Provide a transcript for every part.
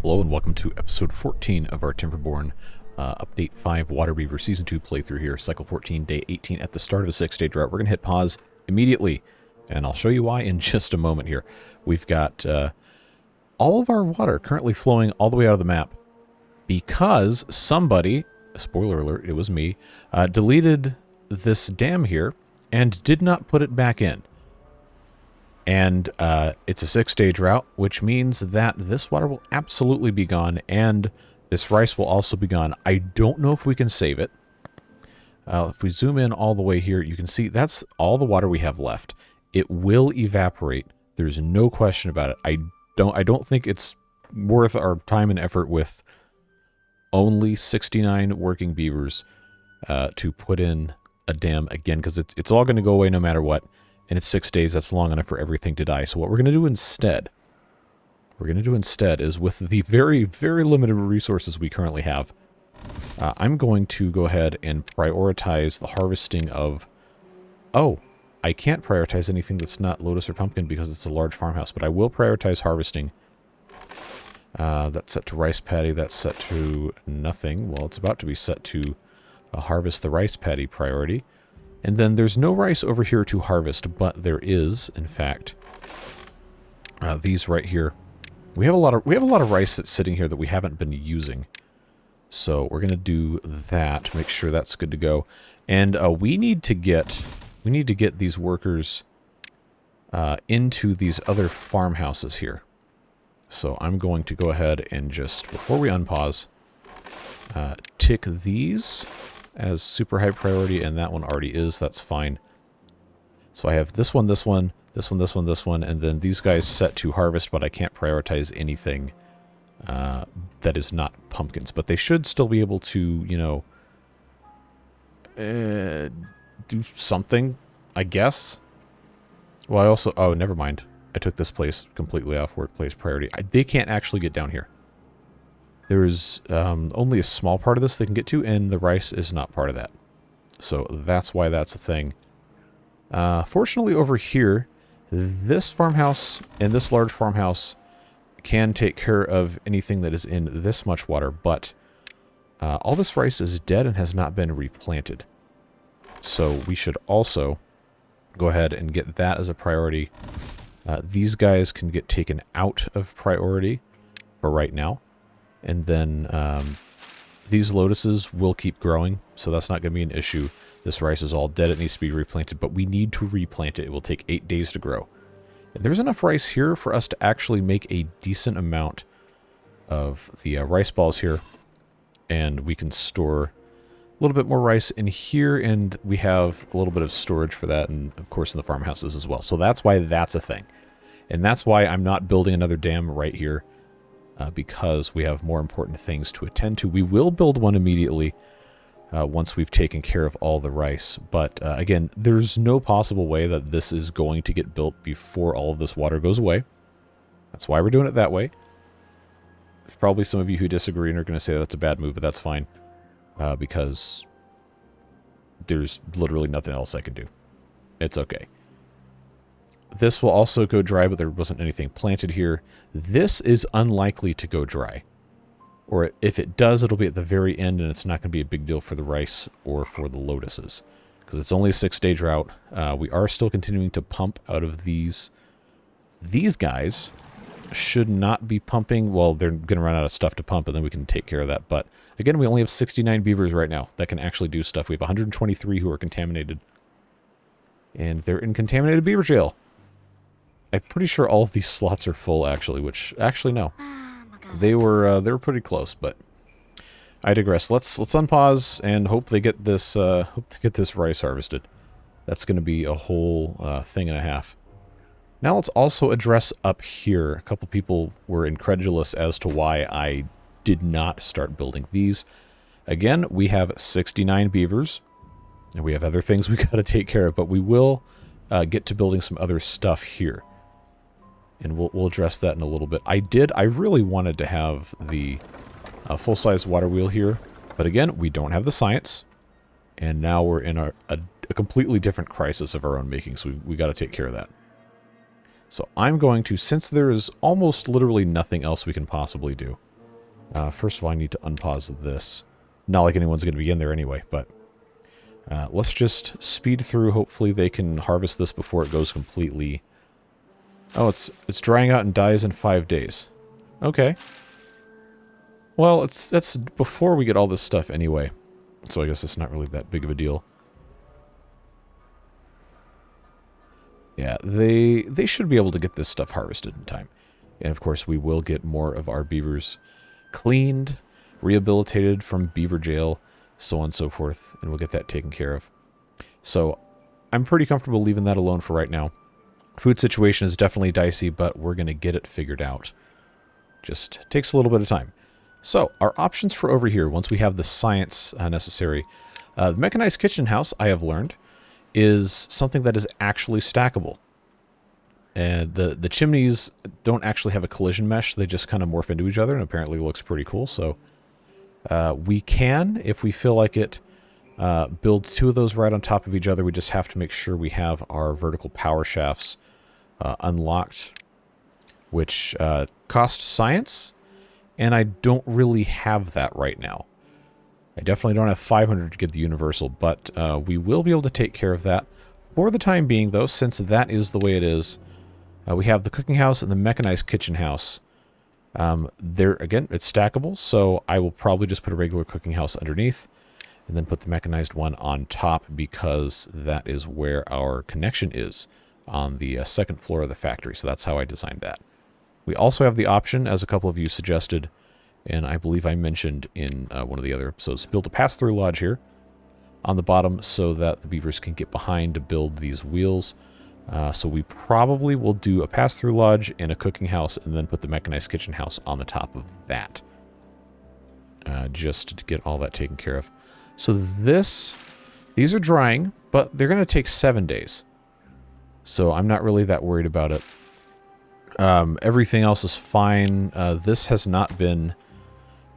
Hello and welcome to episode 14 of our Timberborn Update 5 Waterbeaver Season 2 playthrough here, Cycle 14, Day 18 at the start of a 6-day drought. We're going to hit pause immediately, and I'll show you why in just a moment here. We've got all of our water currently flowing all the way out of the map because somebody, spoiler alert, it was me, deleted this dam here and did not put it back in. And it's a 6-day drought, which means that this water will absolutely be gone, and this rice will also be gone. I don't know if we can save it. If we zoom in all the way here, you can see that's all the water we have left. It will evaporate. There's no question about it. I don't think it's worth our time and effort with only 69 working beavers to put in a dam again, because it's all going to go away no matter what. And it's 6 days, that's long enough for everything to die. So what we're going to do instead, is with the very, very limited resources we currently have, I'm going to go ahead and prioritize the harvesting of... Oh, I can't prioritize anything that's not lotus or pumpkin because it's a large farmhouse, but I will prioritize harvesting. That's set to rice paddy, that's set to nothing. Well, it's about to be set to harvest the rice paddy priority. And then there's no rice over here to harvest, but there is, in fact, these right here. We have a lot of rice that's sitting here that we haven't been using. So we're going to do that, make sure that's good to go. And we need to get these workers into these other farmhouses here. So I'm going to go ahead and just, before we unpause, tick these as super high priority, and that one already is. That's fine. So I have this one, this one, this one, this one, this one, and then these guys set to harvest, but I can't prioritize anything that is not pumpkins. But they should still be able to, you know, do something, I guess. Well, I also... Oh, never mind. I took this place completely off workplace priority. They can't actually get down here. There's only a small part of this they can get to, and the rice is not part of that. So that's why that's a thing. Fortunately, over here, this farmhouse and this large farmhouse can take care of anything that is in this much water, but all this rice is dead and has not been replanted. So we should also go ahead and get that as a priority. These guys can get taken out of priority for right now. And then these lotuses will keep growing, so that's not going to be an issue. This rice is all dead. It needs to be replanted, but we need to replant it. It will take 8 days to grow. And there's enough rice here for us to actually make a decent amount of the rice balls here. And we can store a little bit more rice in here, and we have a little bit of storage for that, and of course in the farmhouses as well. So that's why that's a thing. And that's why I'm not building another dam right here. Because we have more important things to attend to. We will build one immediately once we've taken care of all the rice. But again, there's no possible way that this is going to get built before all of this water goes away. That's why we're doing it that way. There's probably some of you who disagree and are going to say that's a bad move, but that's fine. Because there's literally nothing else I can do. It's okay. This will also go dry, but there wasn't anything planted here. This is unlikely to go dry. Or if it does, it'll be at the very end, and it's not going to be a big deal for the rice or for the lotuses. Because it's only a 6-day drought. We are still continuing to pump out of these. These guys should not be pumping. Well, they're going to run out of stuff to pump, and then we can take care of that. But again, we only have 69 beavers right now that can actually do stuff. We have 123 who are contaminated. And they're in contaminated beaver jail. I'm pretty sure all of these slots are full, actually, which... Actually, no. They were pretty close, but... I digress. Let's unpause and hope they get this, rice harvested. That's going to be a whole thing and a half. Now let's also address up here. A couple people were incredulous as to why I did not start building these. Again, we have 69 beavers, and we have other things we got to take care of, but we will get to building some other stuff here. And we'll address that in a little bit. I really wanted to have the full-size water wheel here. But again, we don't have the science. And now we're in a completely different crisis of our own making. So we got to take care of that. So I'm going to, since there is almost literally nothing else we can possibly do, First of all, I need to unpause this. Not like anyone's going to be in there anyway, but let's just speed through. Hopefully they can harvest this before it goes completely... Oh, it's drying out and dies in 5 days. Okay. Well, that's before we get all this stuff anyway. So I guess it's not really that big of a deal. Yeah, they should be able to get this stuff harvested in time. And of course, we will get more of our beavers cleaned, rehabilitated from beaver jail, so on and so forth, and we'll get that taken care of. So I'm pretty comfortable leaving that alone for right now. Food situation is definitely dicey, but we're going to get it figured out. Just takes a little bit of time. So our options for over here, once we have the science necessary, the mechanized kitchen house, I have learned, is something that is actually stackable. And the chimneys don't actually have a collision mesh. They just kind of morph into each other, and apparently looks pretty cool. So we can, if we feel like it, build 2 of those right on top of each other. We just have to make sure we have our vertical power shafts unlocked, which cost science, and I don't really have that right now. I definitely don't have 500 to get the universal, but we will be able to take care of that. For the time being, though, since that is the way it is, we have the cooking house and the mechanized kitchen house. There again, it's stackable, so I will probably just put a regular cooking house underneath, and then put the mechanized one on top, because that is where our connection is on the second floor of the factory. So that's how I designed that. We also have the option, as a couple of you suggested, and I believe I mentioned in one of the other episodes, build a pass-through lodge here on the bottom so that the beavers can get behind to build these wheels. So we probably will do a pass-through lodge and a cooking house, and then put the mechanized kitchen house on the top of that. Just to get all that taken care of. So these are drying, but they're going to take 7 days. So I'm not really that worried about it. Everything else is fine. This has not been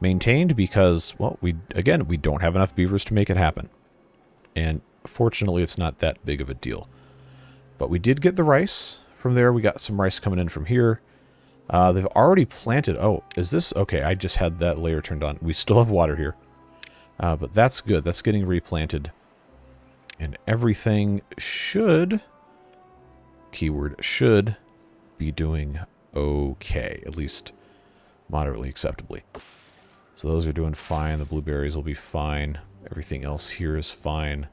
maintained because, well, we don't have enough beavers to make it happen. And fortunately, it's not that big of a deal. But we did get the rice from there. We got some rice coming in from here. They've already planted. Oh, is this? Okay, I just had that layer turned on. We still have water here. But that's good. That's getting replanted. And everything should, keyword should, be doing okay. At least moderately acceptably. So those are doing fine. The blueberries will be fine. Everything else here is fine.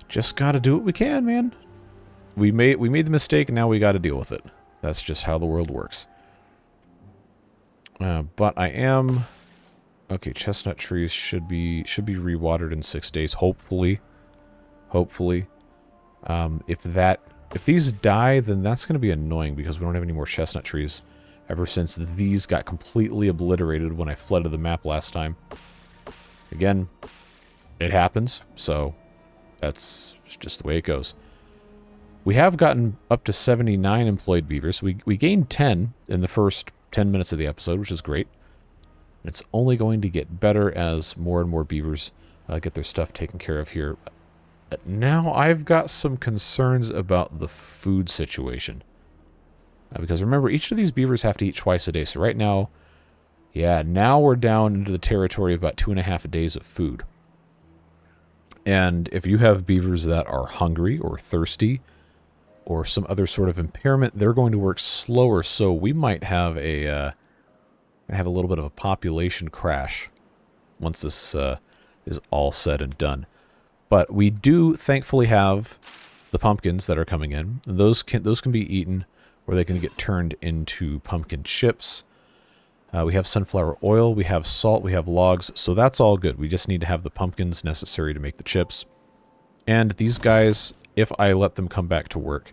Just gotta do what we can, man. We made the mistake, and now we gotta deal with it. That's just how the world works. But I am... Okay, chestnut trees should be rewatered in 6 days, hopefully. Hopefully. If these die, then that's going to be annoying because we don't have any more chestnut trees ever since these got completely obliterated when I flooded the map last time. Again, it happens, so that's just the way it goes. We have gotten up to 79 employed beavers. We gained 10 in the first 10 minutes of the episode, which is great. It's only going to get better as more and more beavers get their stuff taken care of here. Now I've got some concerns about the food situation. Because remember, each of these beavers have to eat twice a day. So right now, yeah, now we're down into the territory of about 2.5 days of food. And if you have beavers that are hungry or thirsty or some other sort of impairment, they're going to work slower. So we might have a little bit of a population crash once this is all said and done. But we do thankfully have the pumpkins that are coming in. And those can be eaten, or they can get turned into pumpkin chips. We have sunflower oil, we have salt, we have logs, so that's all good. We just need to have the pumpkins necessary to make the chips. And these guys, if I let them come back to work,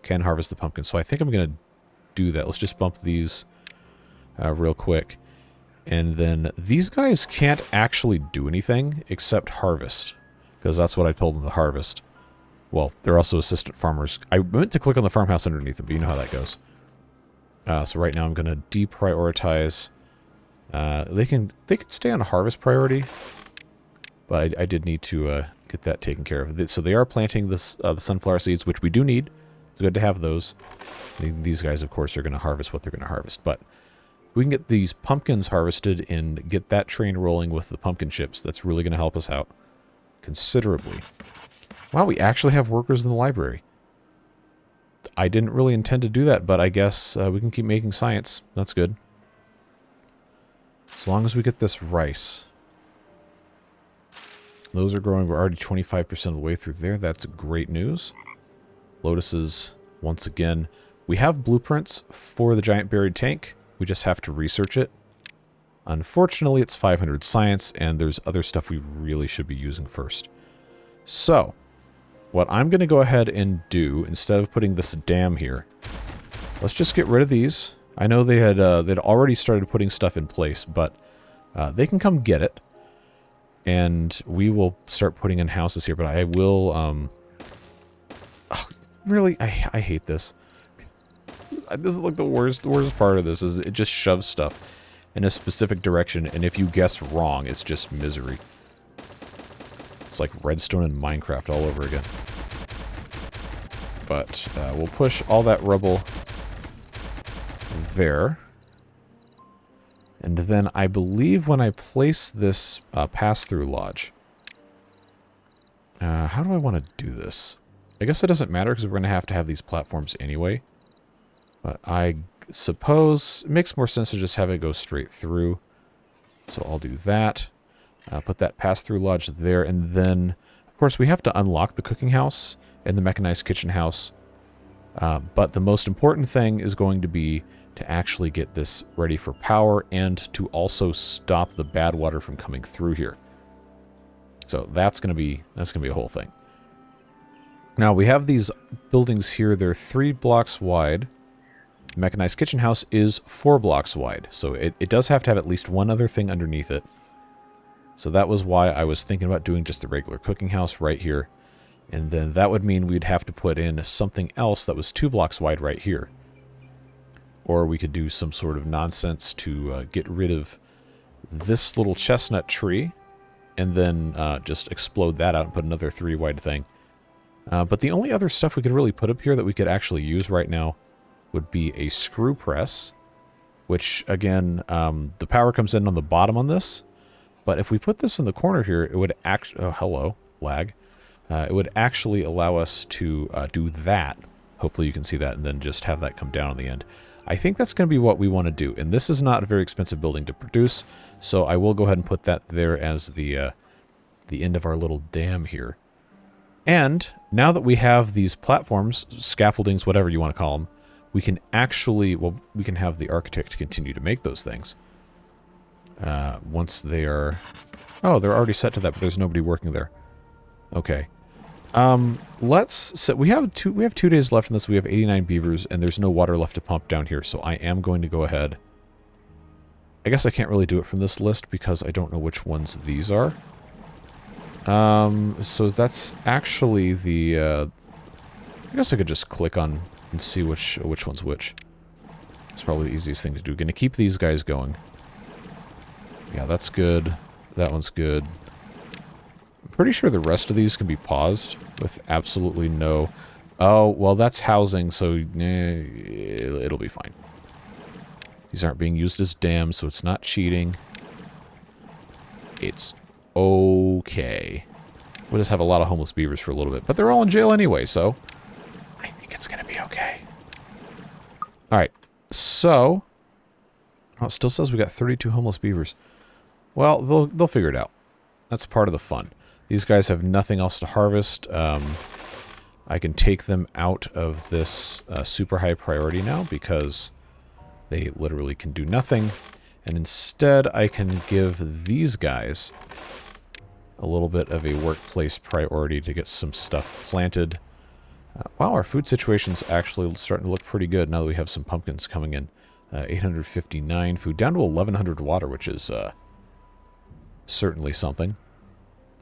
can harvest the pumpkins. So I think I'm going to do that. Let's just bump these real quick. And then these guys can't actually do anything except harvest, because that's what I told them to harvest. Well, they're also assistant farmers. I meant to click on the farmhouse underneath them, but you know how that goes. So right now I'm going to deprioritize. They can stay on harvest priority, but I did need to get that taken care of. So they are planting the sunflower seeds, which we do need. It's good to have those. These guys, of course, are going to harvest what they're going to harvest. But we can get these pumpkins harvested and get that train rolling with the pumpkin chips. That's really going to help us out considerably. Wow, we actually have workers in the library. I didn't really intend to do that, but I guess we can keep making science. That's good. As long as we get this rice. Those are growing. We're already 25% of the way through there. That's great news. Lotuses, once again. We have blueprints for the giant buried tank. We just have to research it. Unfortunately, it's 500 science, and there's other stuff we really should be using first. So, what I'm going to go ahead and do, instead of putting this dam here, let's just get rid of these. I know they had they'd already started putting stuff in place, but they can come get it. And we will start putting in houses here, but I will... oh, really? I hate this. This is like the worst part of this, is it just shoves stuff in a specific direction, and if you guess wrong, it's just misery. It's like redstone in Minecraft all over again. But we'll push all that rubble there. And then I believe when I place this pass-through lodge... how do I want to do this? I guess it doesn't matter because we're going to have these platforms anyway. But I suppose it makes more sense to just have it go straight through. So I'll do that. Put that pass-through lodge there. And then, of course, we have to unlock the cooking house and the mechanized kitchen house. But the most important thing is going to be to actually get this ready for power and to also stop the bad water from coming through here. So that's going to be a whole thing. Now we have these buildings here. They're 3 blocks wide. The mechanized kitchen house is 4 blocks wide. So it does have to have at least one other thing underneath it. So that was why I was thinking about doing just the regular cooking house right here. And then that would mean we'd have to put in something else that was 2 blocks wide right here. Or we could do some sort of nonsense to get rid of this little chestnut tree. And then just explode that out and put another 3 wide thing. But the only other stuff we could really put up here that we could actually use right now would be a screw press. Which, again, the power comes in on the bottom on this. But if we put this in the corner here, it would actually... oh, hello, lag. It would actually allow us to do that. Hopefully you can see that, and then just have that come down on the end. I think that's going to be what we want to do. And this is not a very expensive building to produce, so I will go ahead and put that there as the end of our little dam here. And now that we have these platforms, scaffoldings, whatever you want to call them, we can actually, well, we can have the architect continue to make those things. Once they are... oh, they're already set to that, but there's nobody working there. Okay. Let's set... we have 2 days left in this. We have 89 beavers, and there's no water left to pump down here, so I am going to go ahead. I guess I can't really do it from this list because I don't know which ones these are. So that's actually the... I guess I could just click on and see which one's which. It's probably the easiest thing to do. Going to keep these guys going. Yeah, that's good. That one's good. I'm pretty sure the rest of these can be paused with absolutely no... oh, well, that's housing, so it'll be fine. These aren't being used as dams, so it's not cheating. It's okay. We'll just have a lot of homeless beavers for a little bit. But they're all in jail anyway, so I think it's going to be okay. Alright, so... oh, it still says we got 32 homeless beavers. Well, they'll figure it out. That's part of the fun. These guys have nothing else to harvest. I can take them out of this super high priority now because they literally can do nothing. And instead, I can give these guys a little bit of a workplace priority to get some stuff planted. Wow, our food situation's actually starting to look pretty good now that we have some pumpkins coming in. 859 food, down to 1,100 water, which is certainly something.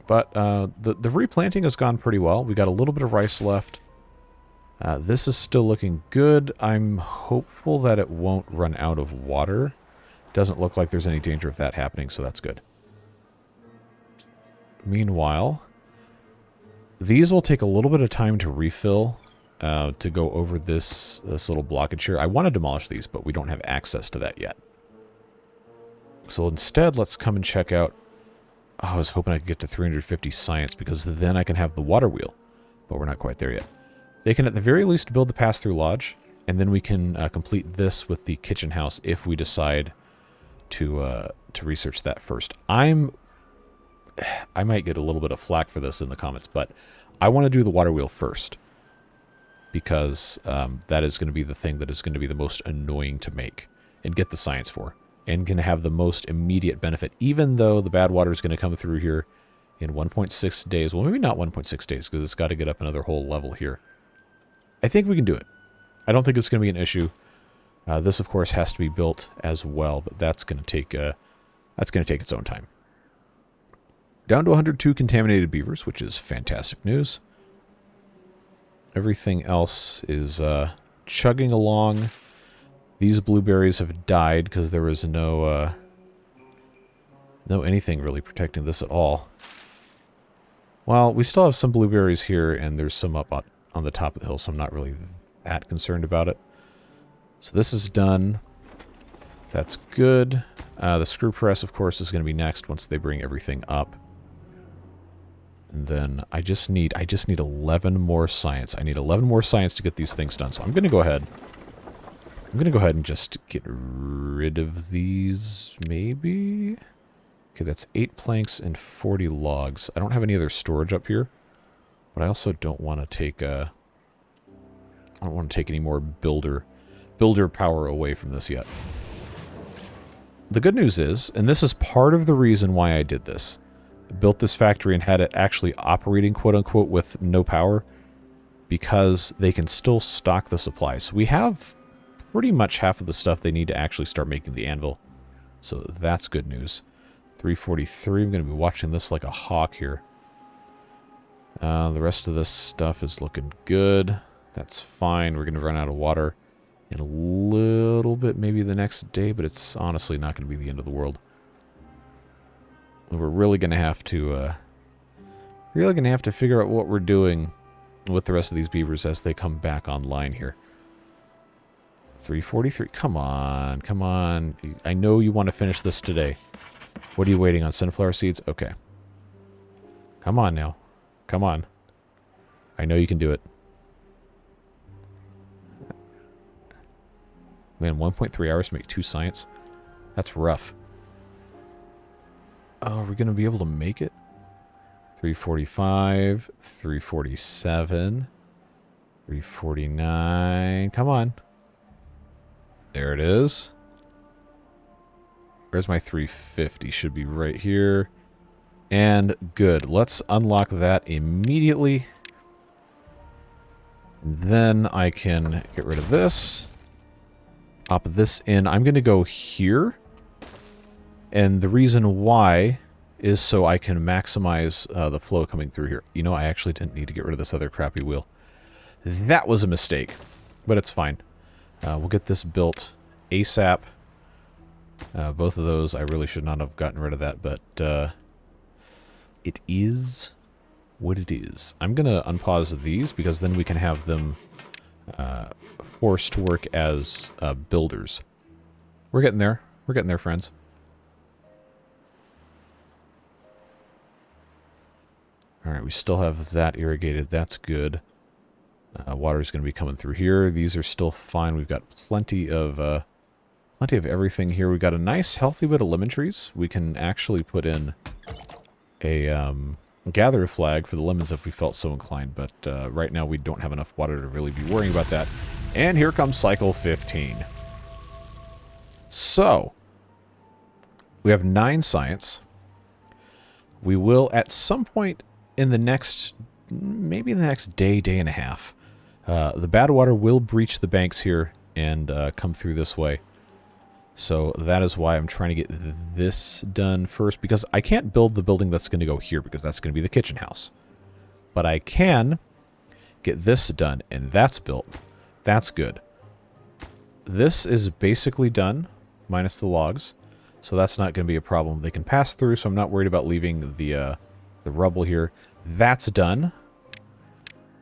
But the replanting has gone pretty well. We got a little bit of rice left. This is still looking good. I'm hopeful that it won't run out of water. Doesn't look like there's any danger of that happening, so that's good. Meanwhile, these will take a little bit of time to refill to go over this little blockage here. I want to demolish these, but we don't have access to that yet. So instead, let's come and check out... Oh, I was hoping I could get to 350 science, because then I can have the water wheel. But we're not quite there yet. They can at the very least build the pass-through lodge, and then we can complete this with the kitchen house if we decide to research that first. I might get a little bit of flack for this in the comments, but I want to do the water wheel first, because that is going to be the thing that is going to be the most annoying to make and get the science for, and can have the most immediate benefit, even though the bad water is going to come through here in 1.6 days. Well, maybe not 1.6 days, because it's got to get up another whole level here. I think we can do it. I don't think it's going to be an issue. This, of course, has to be built as well, but that's going to take its own time. Down to 102 contaminated beavers, which is fantastic news. Everything else is chugging along. These blueberries have died because there was no anything really protecting this at all. Well, we still have some blueberries here, and there's some up on the top of the hill, so I'm not really that concerned about it. So this is done. That's good. The screw press, of course, is going to be next once they bring everything up. And then I just need 11 more science. I need 11 more science to get these things done. So I'm going to go ahead. And just get rid of these, maybe? Okay, that's 8 planks and 40 logs. I don't have any other storage up here. But I also don't want to take I don't want to take any more builder power away from this yet. The good news is, and this is part of the reason why I did this, I built this factory and had it actually operating quote-unquote with no power, because they can still stock the supplies. So we have pretty much half of the stuff they need to actually start making the anvil. So that's good news. 343, I'm going to be watching this like a hawk here. The rest of this stuff is looking good. That's fine. We're going to run out of water in a little bit, maybe the next day, but it's honestly not going to be the end of the world. We're really going to have to figure out what we're doing with the rest of these beavers as they come back online here. 343. Come on, come on. I know you want to finish this today. What are you waiting on? Sunflower seeds? Okay. Come on now. Come on. I know you can do it. Man, 1.3 hours to make 2 science? That's rough. Oh, are we going to be able to make it? 345, 347, 349. Come on. There it is. Where's my 350? Should be right here. And good. Let's unlock that immediately. Then I can get rid of this. Pop this in. I'm going to go here. And the reason why is so I can maximize the flow coming through here. You know, I actually didn't need to get rid of this other crappy wheel. That was a mistake. But it's fine. We'll get this built ASAP. Both of those, I really should not have gotten rid of that, but it is what it is. I'm going to unpause these because then we can have them forced to work as builders. We're getting there. We're getting there, friends. Alright, we still have that irrigated. That's good. Water is going to be coming through here. These are still fine. We've got plenty of everything here. We've got a nice, healthy bit of lemon trees. We can actually put in a gatherer flag for the lemons if we felt so inclined. But right now we don't have enough water to really be worrying about that. And here comes cycle 15. So, we have 9 science. We will, at some point in the next, maybe the next day, day and a half, the bad water will breach the banks here and come through this way. So that is why I'm trying to get this done first, because I can't build the building that's going to go here, because that's going to be the kitchen house. But I can get this done, and that's built. That's good. This is basically done, minus the logs. So that's not going to be a problem. They can pass through, so I'm not worried about leaving the rubble here. That's done.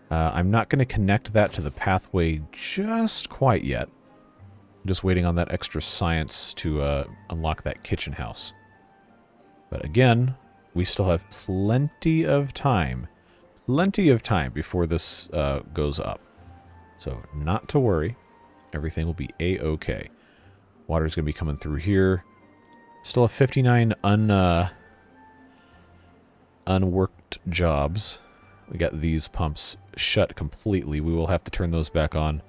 I'm not going to connect that to the pathway just quite yet. Just waiting on that extra science to unlock that kitchen house. But again, we still have plenty of time. Plenty of time before this goes up. So not to worry. Everything will be A-okay. Water's going to be coming through here. Still have 59 unworked jobs. We got these pumps shut completely. We will have to turn those back on.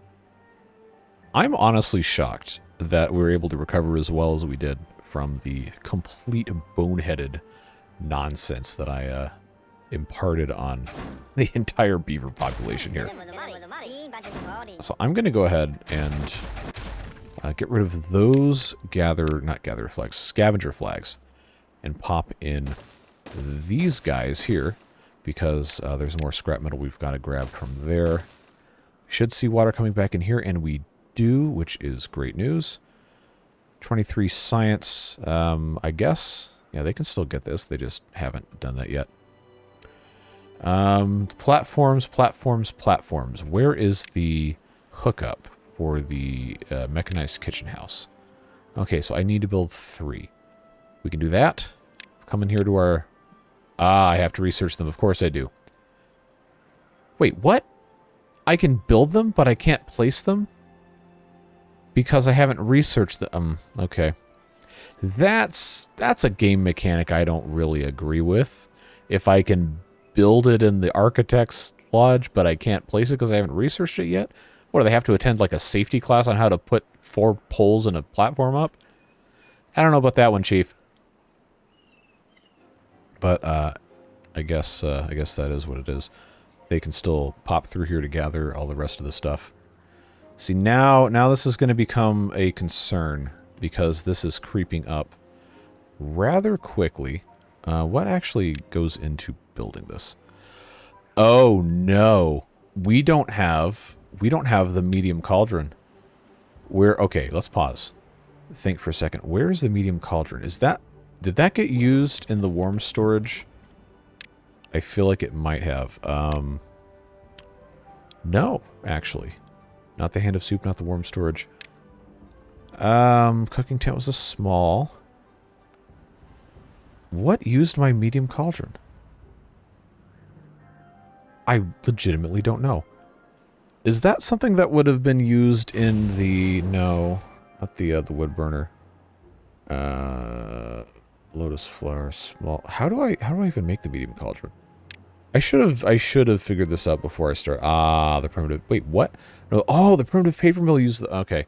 I'm honestly shocked that we were able to recover as well as we did from the complete boneheaded nonsense that I imparted on the entire beaver population here. So I'm going to go ahead and get rid of those scavenger flags, and pop in these guys here, because there's more scrap metal we've got to grab from there. Should see water coming back in here, and we do, which is great news. 23 science, I guess. Yeah, they can still get this. They just haven't done that yet. Platforms. Where is the hookup for the mechanized kitchen house? Okay, so I need to build 3. We can do that. Come in here to our... I have to research them. Of course I do. Wait, what? I can build them, but I can't place them? Because I haven't researched them. Okay. That's a game mechanic I don't really agree with. If I can build it in the architect's lodge, but I can't place it because I haven't researched it yet? What, do they have to attend like a safety class on how to put 4 poles in a platform up? I don't know about that one, Chief. But I guess that is what it is. They can still pop through here to gather all the rest of the stuff. See, now this is going to become a concern, because this is creeping up rather quickly. What actually goes into building this? Oh no, we don't have the medium cauldron. Okay, let's pause. Think for a second. Where is the medium cauldron? Did that get used in the warm storage? I feel like it might have. No, actually. Not the hand of soup, not the warm storage. Cooking tent was a small. What used my medium cauldron? I legitimately don't know. Is that something that would have been used in the... No, not the wood burner. Lotus flower, small... How do I even make the medium cauldron? I should have figured this out before I start. The primitive... Wait, what? No, oh, the primitive paper mill used the... Okay.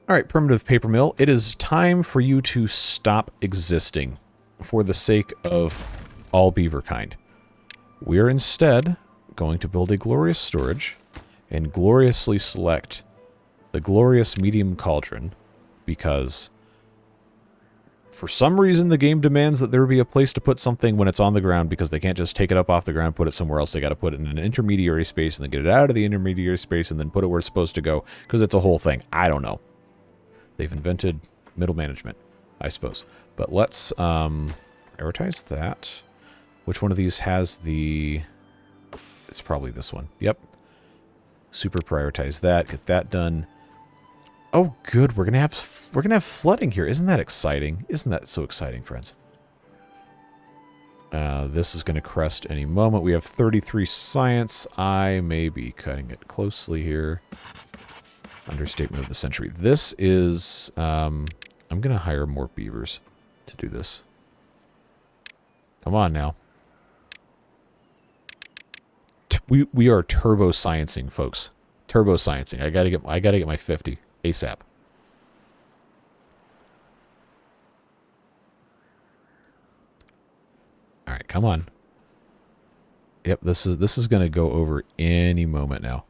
Alright, primitive paper mill. It is time for you to stop existing for the sake of all beaver kind. We are instead going to build a glorious storage and gloriously select the glorious medium cauldron, because for some reason the game demands that there be a place to put something when it's on the ground, because they can't just take it up off the ground, put it somewhere else. They got to put it in an intermediary space and then get it out of the intermediary space and then put it where it's supposed to go, because it's a whole thing. I don't know. They've invented middle management, I suppose. But let's prioritize that. Which one of these has the... It's probably this one. Yep. Super prioritize that. Get that done. Oh, good. We're gonna have flooding here. Isn't that exciting? Isn't that so exciting, friends? This is gonna crest any moment. We have 33 science. I may be cutting it closely here. Understatement of the century. This is... I'm gonna hire more beavers to do this. Come on now. We are turbo sciencing, folks. Turbo sciencing. I gotta get my 50 ASAP. All right, come on. Yep, this is gonna go over any moment now.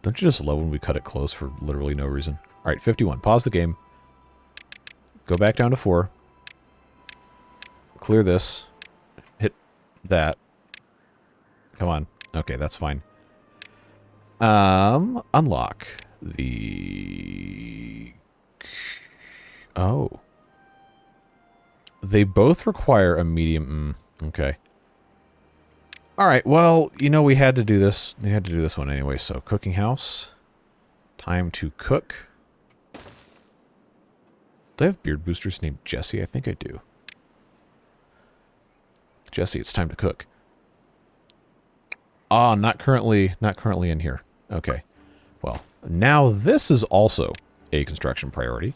Don't you just love when we cut it close for literally no reason? All right, 51. Pause the game. Go back down to 4. Clear this. Hit that. Come on. Okay, that's fine. Unlock the... Oh. They both require a medium... okay. Alright, well, you know, we had to do this. We had to do this one anyway, so cooking house. Time to cook. Do I have beard boosters named Jesse? I think I do. Jesse, it's time to cook. Ah, not currently in here. Okay. Well, now this is also a construction priority.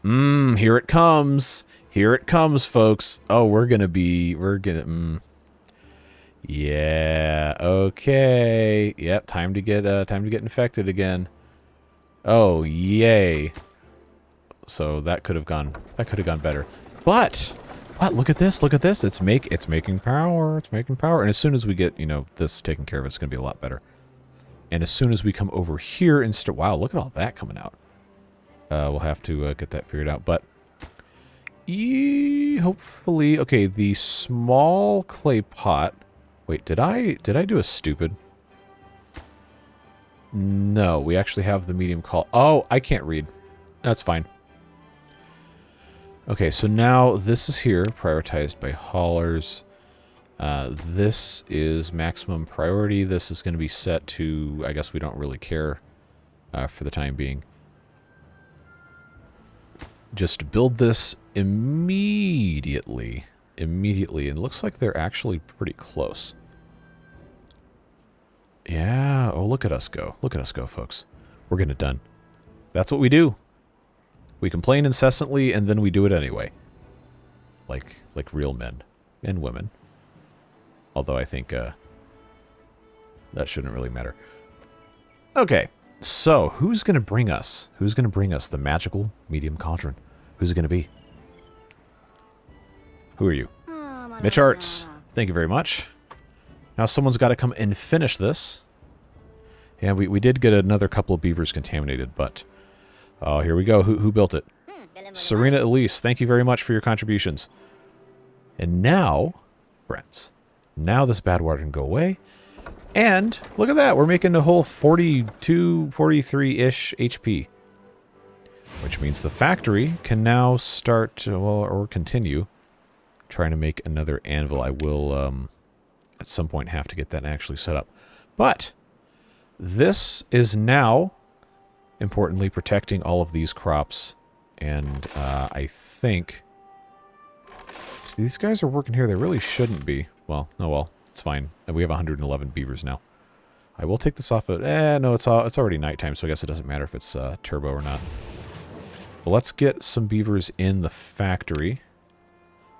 Here it comes. Here it comes, folks. Oh, yeah, okay. Yep, time to get infected again. Oh, yay. So that could have gone better. But look at this. Look at this. It's making power. It's making power. And as soon as we get, this taken care of, it's going to be a lot better. And as soon as we come over here and start, wow, look at all that coming out. We'll have to get that figured out. But hopefully, okay, the small clay pot. Wait, did I do a stupid? No, we actually have the medium call. Oh, I can't read. That's fine. Okay, so now this is here, prioritized by haulers. This is maximum priority. This is going to be set to, I guess we don't really care for the time being. Just build this immediately. Immediately. And it looks like they're actually pretty close. Yeah. Oh, look at us go. Look at us go, folks. We're getting it done. That's what we do. We complain incessantly, and then we do it anyway. Like real men and women. Although I think that shouldn't really matter. Okay, so who's going to bring us? Who's going to bring us the magical medium cauldron? Who's it going to be? Who are you? Mitch Arts. Thank you very much. Now someone's got to come and finish this. And we did get another couple of beavers contaminated, but... Oh, here we go. Who built it? Serena Elise, thank you very much for your contributions. And now, friends, now this bad water can go away. And look at that. We're making a whole 42, 43-ish HP. Which means the factory can now start, or continue, trying to make another anvil. I will, at some point, have to get that actually set up. But this is now... importantly, protecting all of these crops. And I think... See, these guys are working here. They really shouldn't be. Well, oh well. It's fine. We have 111 beavers now. I will take this off of... no, it's already nighttime, so I guess it doesn't matter if it's turbo or not. But let's get some beavers in the factory.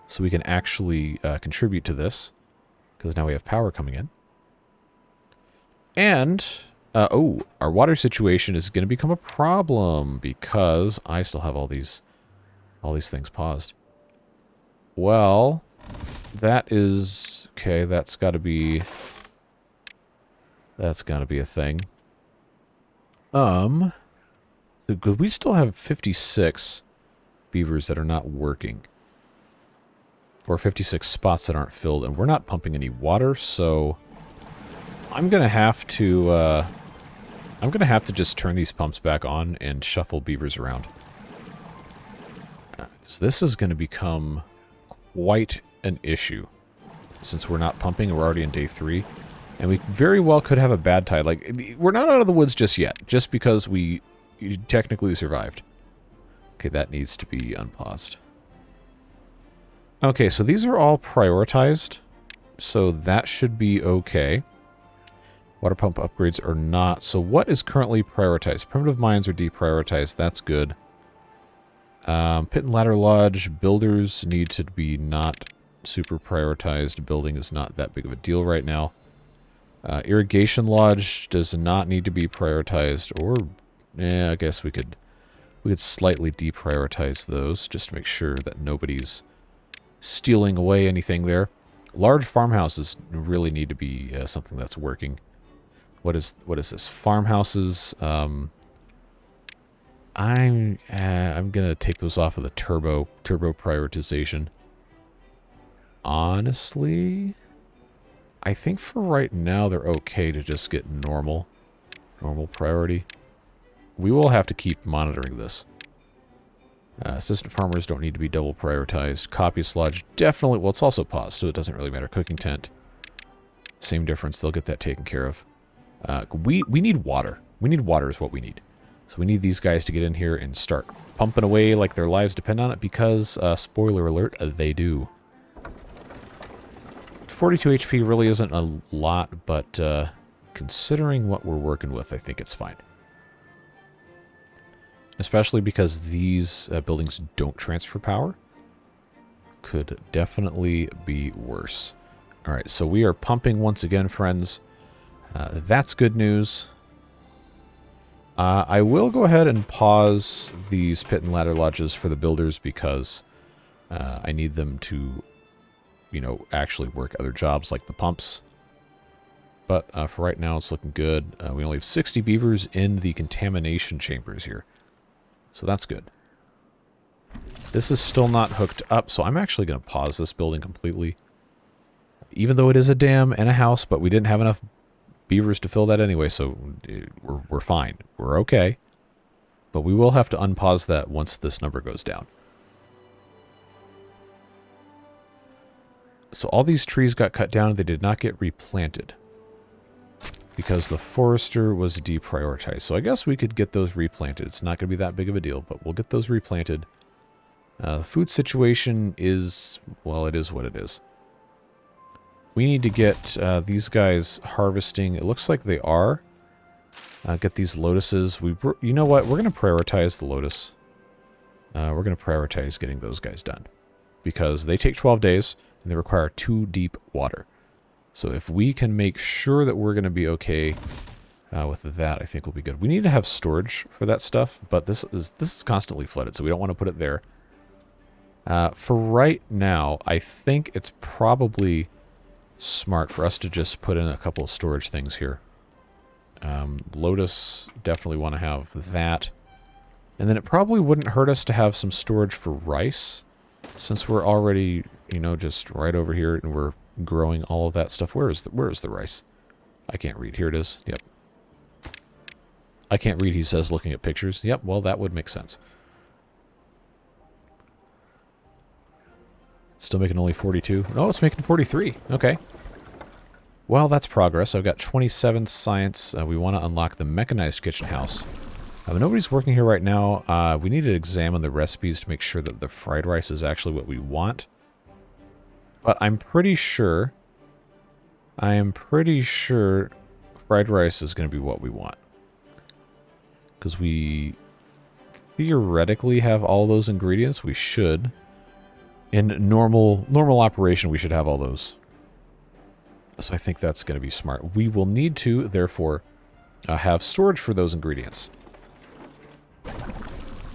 So we can actually contribute to this. Because now we have power coming in. And... oh, our water situation is going to become a problem because I still have all these things paused. Well, that is okay. That's got to be a thing. So good. We still have 56 beavers that are not working, or 56 spots that aren't filled, and we're not pumping any water. So I'm gonna have to. I'm going to have to just turn these pumps back on and shuffle beavers around. Because this is going to become quite an issue. Since we're not pumping and we're already in day 3. And we very well could have a bad tide. Like, we're not out of the woods just yet. Just because we technically survived. Okay, that needs to be unpaused. Okay, so these are all prioritized. So that should be okay. Water pump upgrades are not. So what is currently prioritized? Primitive mines are deprioritized. That's good. Pit and ladder lodge. Builders need to be not super prioritized. Building is not that big of a deal right now. Irrigation lodge does not need to be prioritized. Or, I guess we could slightly deprioritize those just to make sure that nobody's stealing away anything there. Large farmhouses really need to be something that's working. What is this? Farmhouses. I'm gonna take those off of the turbo prioritization. Honestly, I think for right now they're okay to just get normal priority. We will have to keep monitoring this. Assistant farmers don't need to be double prioritized. Copyist lodge definitely. Well, it's also paused, so it doesn't really matter. Cooking tent, same difference. They'll get that taken care of. We need water. We need water is what we need. So we need these guys to get in here and start pumping away like their lives depend on it because, spoiler alert, they do. 42 HP really isn't a lot, but considering what we're working with, I think it's fine. Especially because these buildings don't transfer power. Could definitely be worse. Alright, so we are pumping once again, friends. That's good news. I will go ahead and pause these pit and ladder lodges for the builders because I need them to, you know, actually work other jobs like the pumps. But for right now, it's looking good. We only have 60 beavers in the contamination chambers here. So that's good. This is still not hooked up, so I'm actually going to pause this building completely. Even though it is a dam and a house, but we didn't have enough beavers to fill that anyway, so we're fine. We're okay. But we will have to unpause that once this number goes down. So all these trees got cut down. They did not get replanted because the forester was deprioritized. So I guess we could get those replanted. It's not going to be that big of a deal, but we'll get those replanted. The food situation is, well, it is what it is. We need to get these guys harvesting. It looks like they are. Get these lotuses. You know what? We're going to prioritize the lotus. We're going to prioritize getting those guys done. Because they take 12 days, and they require 2 deep water. So if we can make sure that we're going to be okay with that, I think we'll be good. We need to have storage for that stuff, but this is constantly flooded, so we don't want to put it there. For right now, I think it's probably smart for us to just put in a couple of storage things here. Lotus, definitely want to have that. And then it probably wouldn't hurt us to have some storage for rice, since we're already, you know, just right over here and we're growing all of that stuff. Where is the rice? I can't read. Here it is. Yep. I can't read, he says, looking at pictures. Yep, well, that would make sense. Still making only 42. Oh, it's making 43. Okay. Well, that's progress. I've got 27 science. We want to unlock the mechanized kitchen house. Nobody's working here right now. We need to examine the recipes to make sure that the fried rice is actually what we want. But I'm pretty sure fried rice is going to be what we want. Because we theoretically have all those ingredients. We should. In normal operation, we should have all those. So I think that's going to be smart. We will need to, therefore, have storage for those ingredients.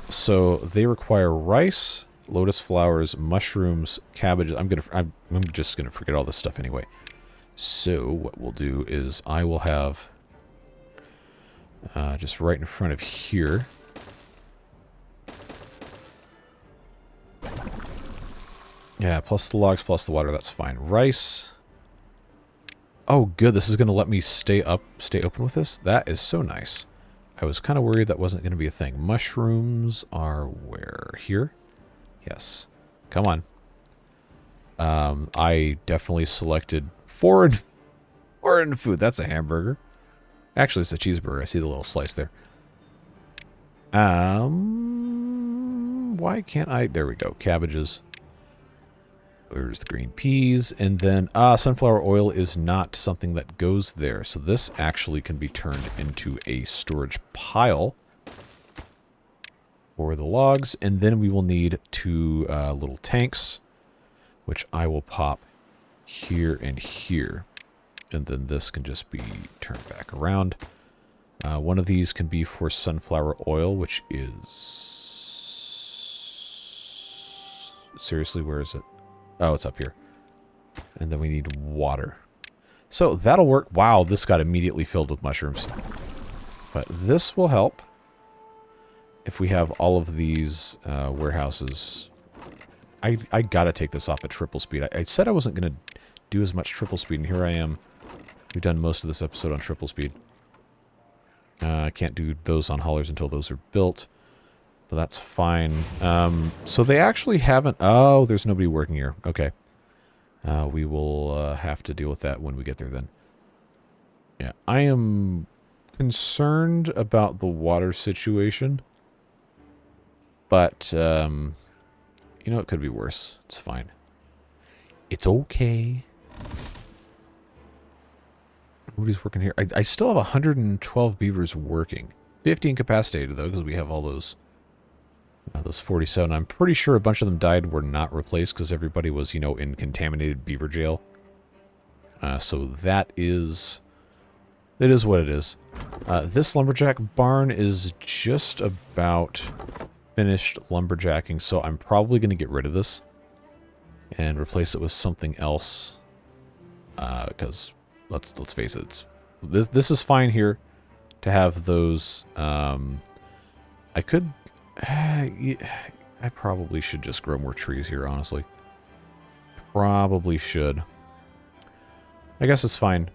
So they require rice, lotus flowers, mushrooms, cabbages. I'm just gonna forget all this stuff anyway. So what we'll do is I will have just right in front of here. Yeah, plus the logs, plus the water. That's fine. Rice. Oh, good. This is gonna let me stay open with this. That is so nice. I was kind of worried that wasn't going to be a thing. Mushrooms are where? Here? Yes. Come on. I definitely selected foreign food. That's a hamburger. Actually, it's a cheeseburger. I see the little slice there. Why can't I? There we go. Cabbages. There's the green peas. And then, sunflower oil is not something that goes there. So this actually can be turned into a storage pile for the logs. And then we will need 2 little tanks, which I will pop here and here. And then this can just be turned back around. One of these can be for sunflower oil, which is... Seriously, where is it? Oh, it's up here. And then we need water. So that'll work. Wow, this got immediately filled with mushrooms. But this will help if we have all of these warehouses. I gotta take this off at triple speed. I said I wasn't going to do as much triple speed, and here I am. We've done most of this episode on triple speed. I can't do those on haulers until those are built. But that's fine. So they actually haven't... Oh, there's nobody working here. Okay. We will have to deal with that when we get there then. Yeah, I am concerned about the water situation. But, you know, it could be worse. It's fine. It's okay. Nobody's working here. I still have 112 beavers working. 50 incapacitated, though, because we have all those 47. I'm pretty sure a bunch of them died were not replaced because everybody was, you know, in contaminated beaver jail. So that is what it is. This lumberjack barn is just about finished lumberjacking, so I'm probably going to get rid of this and replace it with something else. Because let's face it, this is fine here to have those. I could. I probably should just grow more trees here, honestly. Probably should. I guess it's fine.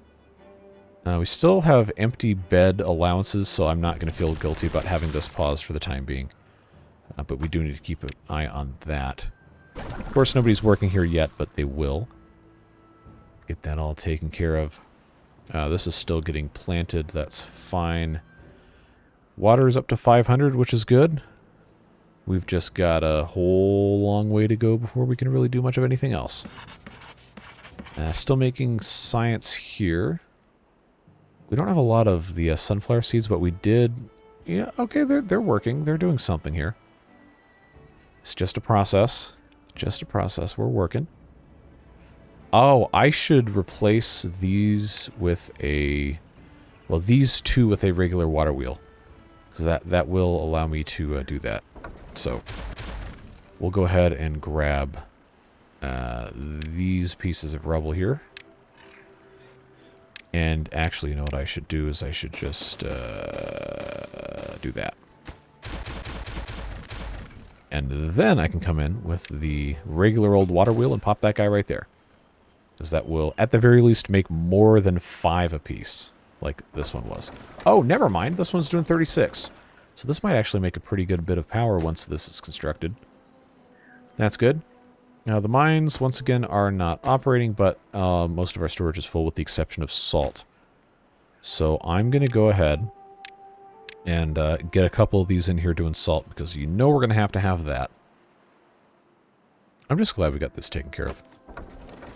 We still have empty bed allowances, so I'm not going to feel guilty about having this paused for the time being. But we do need to keep an eye on that. Of course, nobody's working here yet, but they will. Get that all taken care of. This is still getting planted. That's fine. Water is up to 500, which is good. We've just got a whole long way to go before we can really do much of anything else. Still making science here. We don't have a lot of the sunflower seeds, but we did. Yeah, okay, they're working. They're doing something here. It's just a process. Just a process. We're working. Oh, I should replace these with a... Well, these two with a regular water wheel. Because that will allow me to do that. So, we'll go ahead and grab these pieces of rubble here. And actually, you know what I should do is I should just do that. And then I can come in with the regular old water wheel and pop that guy right there. Because that will, at the very least, make more than 5 apiece, like this one was. Oh, never mind. This one's doing 36. So this might actually make a pretty good bit of power once this is constructed. That's good. Now, the mines, once again, are not operating, but most of our storage is full with the exception of salt. So I'm going to go ahead and get a couple of these in here doing salt, because you know we're going to have that. I'm just glad we got this taken care of.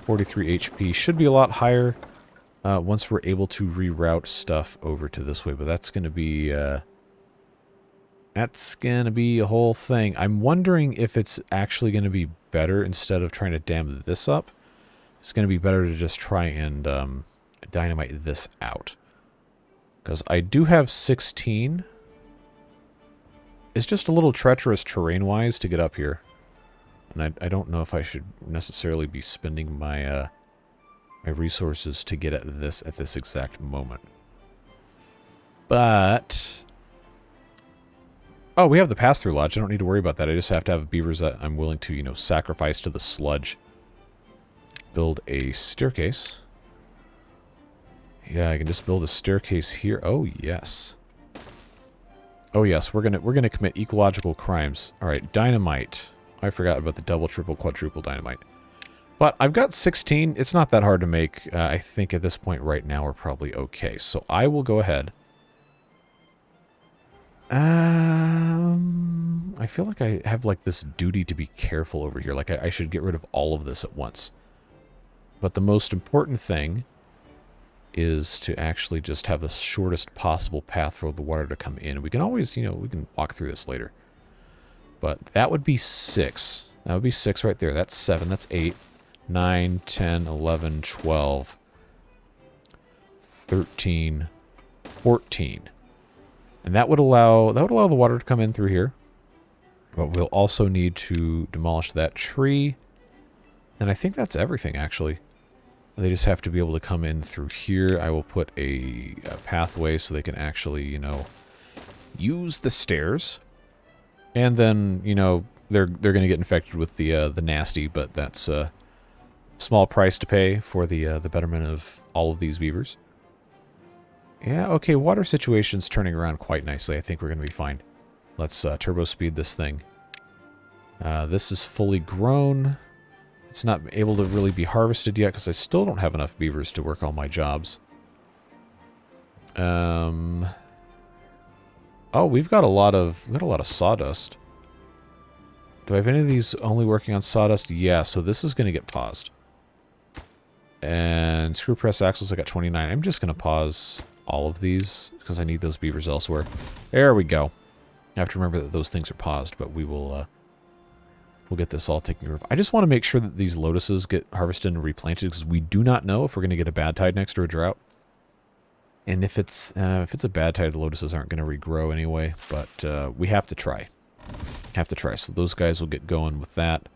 43 HP. Should be a lot higher once we're able to reroute stuff over to this way, but that's going to be... that's going to be a whole thing. I'm wondering if it's actually going to be better, instead of trying to dam this up, it's going to be better to just try and dynamite this out. Because I do have 16. It's just a little treacherous terrain-wise to get up here. And I don't know if I should necessarily be spending my my resources to get at this exact moment. But... Oh, we have the pass-through lodge. I don't need to worry about that. I just have to have beavers that I'm willing to, you know, sacrifice to the sludge. Build a staircase. Yeah, I can just build a staircase here. Oh, yes. Oh, yes. We're gonna commit ecological crimes. All right, dynamite. I forgot about the double, triple, quadruple dynamite. But I've got 16. It's not that hard to make. I think at this point right now we're probably okay. So I will go ahead. I feel like I have like this duty to be careful over here. Like I should get rid of all of this at once. But the most important thing is to actually just have the shortest possible path for the water to come in. We can always, you know, we can walk through this later. But that would be 6. That would be 6 right there. That's 7. That's 8. 9, 10, 11, 12, 13, 14. And that would allow the water to come in through here. But we'll also need to demolish that tree. And I think that's everything, actually. They just have to be able to come in through here. I will put a pathway so they can actually, you know, use the stairs. And then, you know, they're going to get infected with the nasty, but that's a small price to pay for the betterment of all of these beavers. Yeah, okay, water situation's turning around quite nicely. I think we're going to be fine. Let's turbo speed this thing. This is fully grown. It's not able to really be harvested yet because I still don't have enough beavers to work all my jobs. Oh, we've got a lot of sawdust. Do I have any of these only working on sawdust? Yeah, so this is going to get paused. And screw press axles, I got 29. I'm just going to pause all of these because I need those beavers elsewhere. There we go. I have to remember that those things are paused, but we will we'll get this all taken care of. I just want to make sure that these lotuses get harvested and replanted because we do not know if we're going to get a bad tide next or a drought. And if it's a bad tide, the lotuses aren't going to regrow anyway, but we have to try. So those guys will get going with that.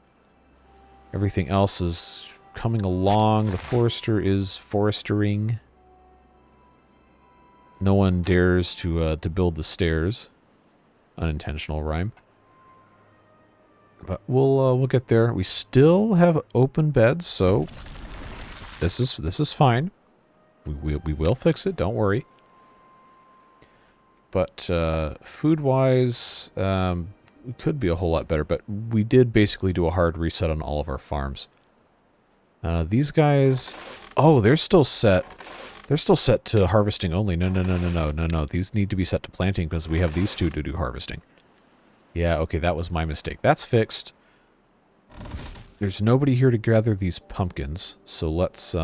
Everything else is coming along. The forester is forestering. No one dares to build the stairs. Unintentional rhyme. But we'll get there. We still have open beds, so this is fine. We will fix it. Don't worry. But food-wise, it could be a whole lot better. But we did basically do a hard reset on all of our farms. These guys, oh, they're still set. They're still set to harvesting only. No. These need to be set to planting because we have these two to do harvesting. Yeah, okay, that was my mistake. That's fixed. There's nobody here to gather these pumpkins, so let's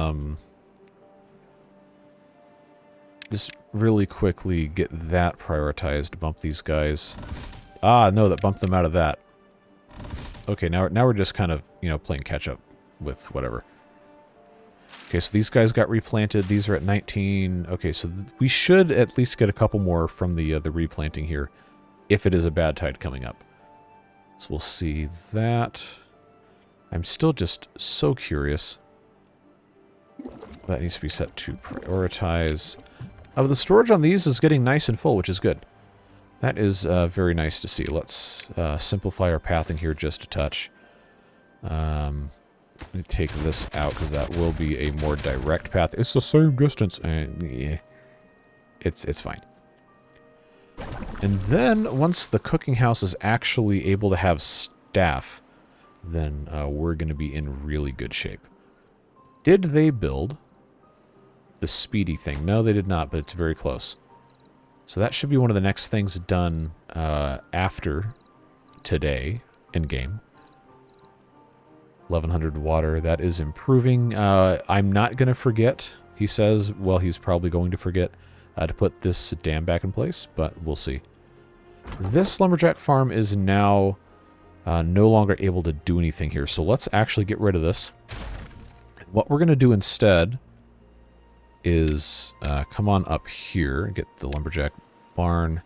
just really quickly get that prioritized. Bump these guys. Ah, no, that bumped them out of that. Okay, now we're just kind of, you know, playing catch up with whatever. Okay, so these guys got replanted. These are at 19. Okay, so we should at least get a couple more from the replanting here, if it is a bad tide coming up. So we'll see that. I'm still just so curious. That needs to be set to prioritize. The storage on these is getting nice and full, which is good. That is very nice to see. Let's simplify our pathing here just a touch. Let me take this out because that will be a more direct path. It's the same distance. Yeah, it's fine. And then once the cooking house is actually able to have staff, then we're going to be in really good shape. Did they build the speedy thing? No, they did not, but it's very close. So that should be one of the next things done after today in game. 1100 water, that is improving. I'm not going to forget, he says. Well, he's probably going to forget to put this dam back in place, but we'll see. This lumberjack farm is now no longer able to do anything here, so let's actually get rid of this. What we're going to do instead is come on up here and get the lumberjack barn.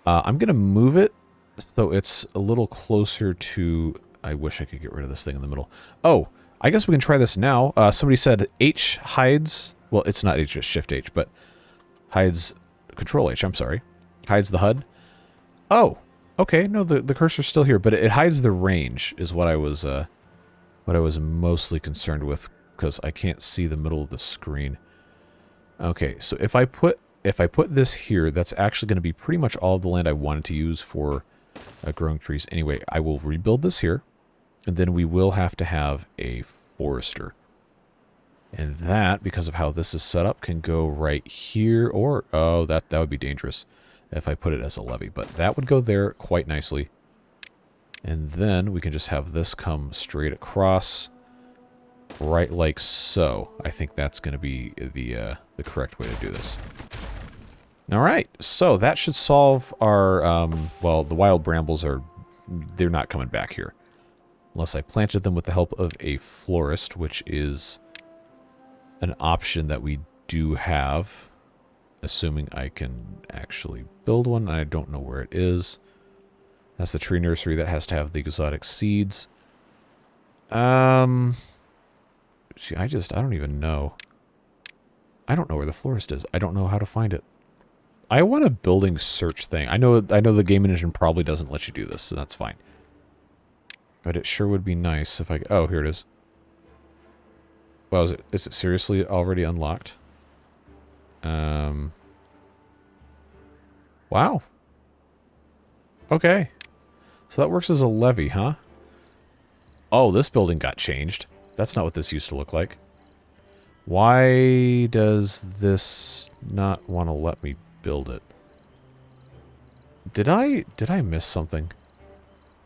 I'm going to move it so it's a little closer to... I wish I could get rid of this thing in the middle. Oh, I guess we can try this now. Somebody said H hides... Well, it's not H, it's Shift H, but hides... Control H, I'm sorry. Hides the HUD. Oh, okay. No, the cursor's still here, but it hides the range is what I was mostly concerned with, because I can't see the middle of the screen. Okay, so if I put this here, that's actually going to be pretty much all of the land I wanted to use for growing trees. Anyway, I will rebuild this here, and then we will have to have a forester. And that, because of how this is set up, can go right here, or, oh, that would be dangerous if I put it as a levee. But that would go there quite nicely. And then we can just have this come straight across, right like so. I think that's going to be the correct way to do this. All right, so that should solve our, well, the wild brambles they're not coming back here. Unless I planted them with the help of a florist, which is an option that we do have, assuming I can actually build one. I don't know where it is. That's the tree nursery that has to have the exotic seeds. See, I don't even know. I don't know where the florist is. I don't know how to find it. I want a building search thing. I know the game engine probably doesn't let you do this, so that's fine. But it sure would be nice if I... Oh, here it is. Well, is it seriously already unlocked? Wow. Okay. So that works as a levee, huh? Oh, this building got changed. That's not what this used to look like. Why does this not want to let me build it? Did I miss something?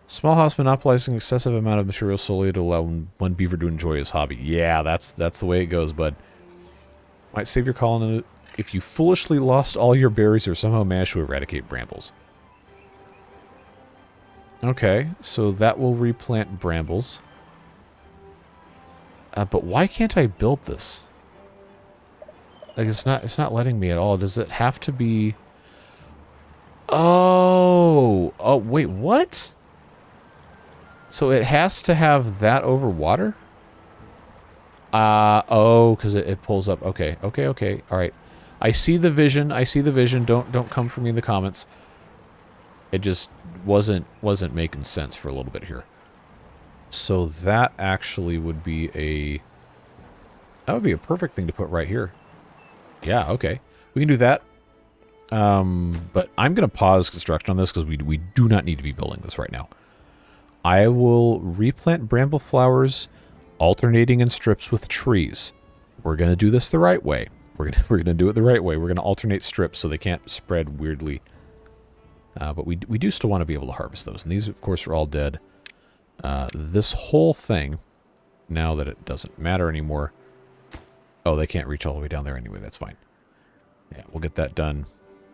Small house monopolizing excessive amount of material solely to allow one beaver to enjoy his hobby. Yeah, that's the way it goes, bud. Might save your colony if you foolishly lost all your berries or somehow managed to eradicate brambles. Okay, so that will replant brambles. But why can't I build this? Like, it's not letting me at all. Does it have to be... Oh, wait, what? So it has to have that over water? Oh, because it pulls up. Okay. All right. I see the vision. Don't come for me in the comments. It just wasn't making sense for a little bit here. So that actually would be a perfect thing to put right here. Yeah, okay. We can do that. But I'm going to pause construction on this because we do not need to be building this right now. I will replant bramble flowers, alternating in strips with trees. We're going to do this the right way. We're going to do it the right way. We're going to alternate strips so they can't spread weirdly. But we do still want to be able to harvest those. And these, of course, are all dead. This whole thing, now that it doesn't matter anymore... Oh, they can't reach all the way down there anyway. That's fine. Yeah, we'll get that done.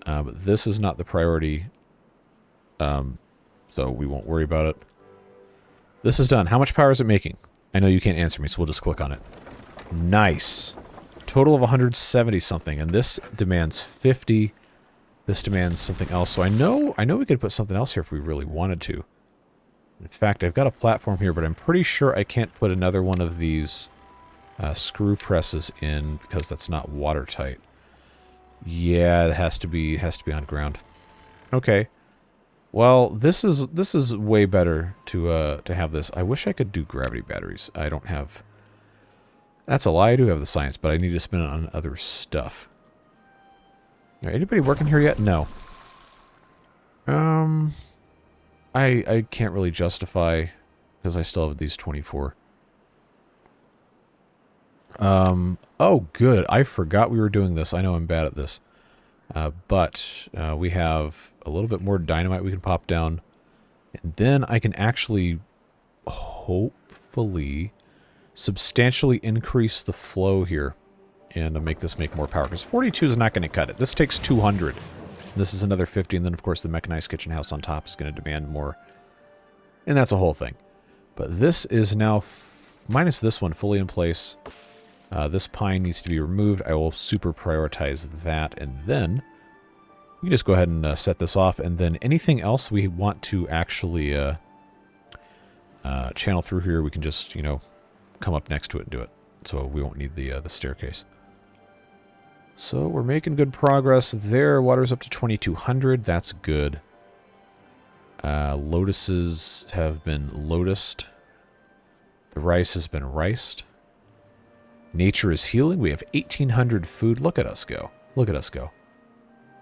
But this is not the priority. So we won't worry about it. This is done. How much power is it making? I know you can't answer me, so we'll just click on it. Nice. Total of 170 something, and this demands 50. This demands something else. So I know we could put something else here if we really wanted to. In fact, I've got a platform here, but I'm pretty sure I can't put another one of these screw presses in because that's not watertight. Yeah, it has to be on ground. Okay. Well, this is way better to have this. I wish I could do gravity batteries. I don't have... That's a lie. I do have the science, but I need to spend it on other stuff. Anybody working here yet? No. I can't really justify because I still have these 24. Oh, good. I forgot we were doing this. I know I'm bad at this. But we have a little bit more dynamite we can pop down. And then I can actually, hopefully, substantially increase the flow here. And make this make more power. Because 42 is not going to cut it. This takes 200. This is another 50. And then, of course, the mechanized kitchen house on top is going to demand more. And that's a whole thing. But this is now, minus this one, fully in place. This pine needs to be removed. I will super prioritize that. And then we can just go ahead and set this off. And then anything else we want to actually channel through here, we can just, come up next to it and do it. So we won't need the staircase. So we're making good progress there. Water's up to 2200. That's good. Lotuses have been lotused. The rice has been riced. Nature is healing. We have 1800 food. Look at us go. Look at us go.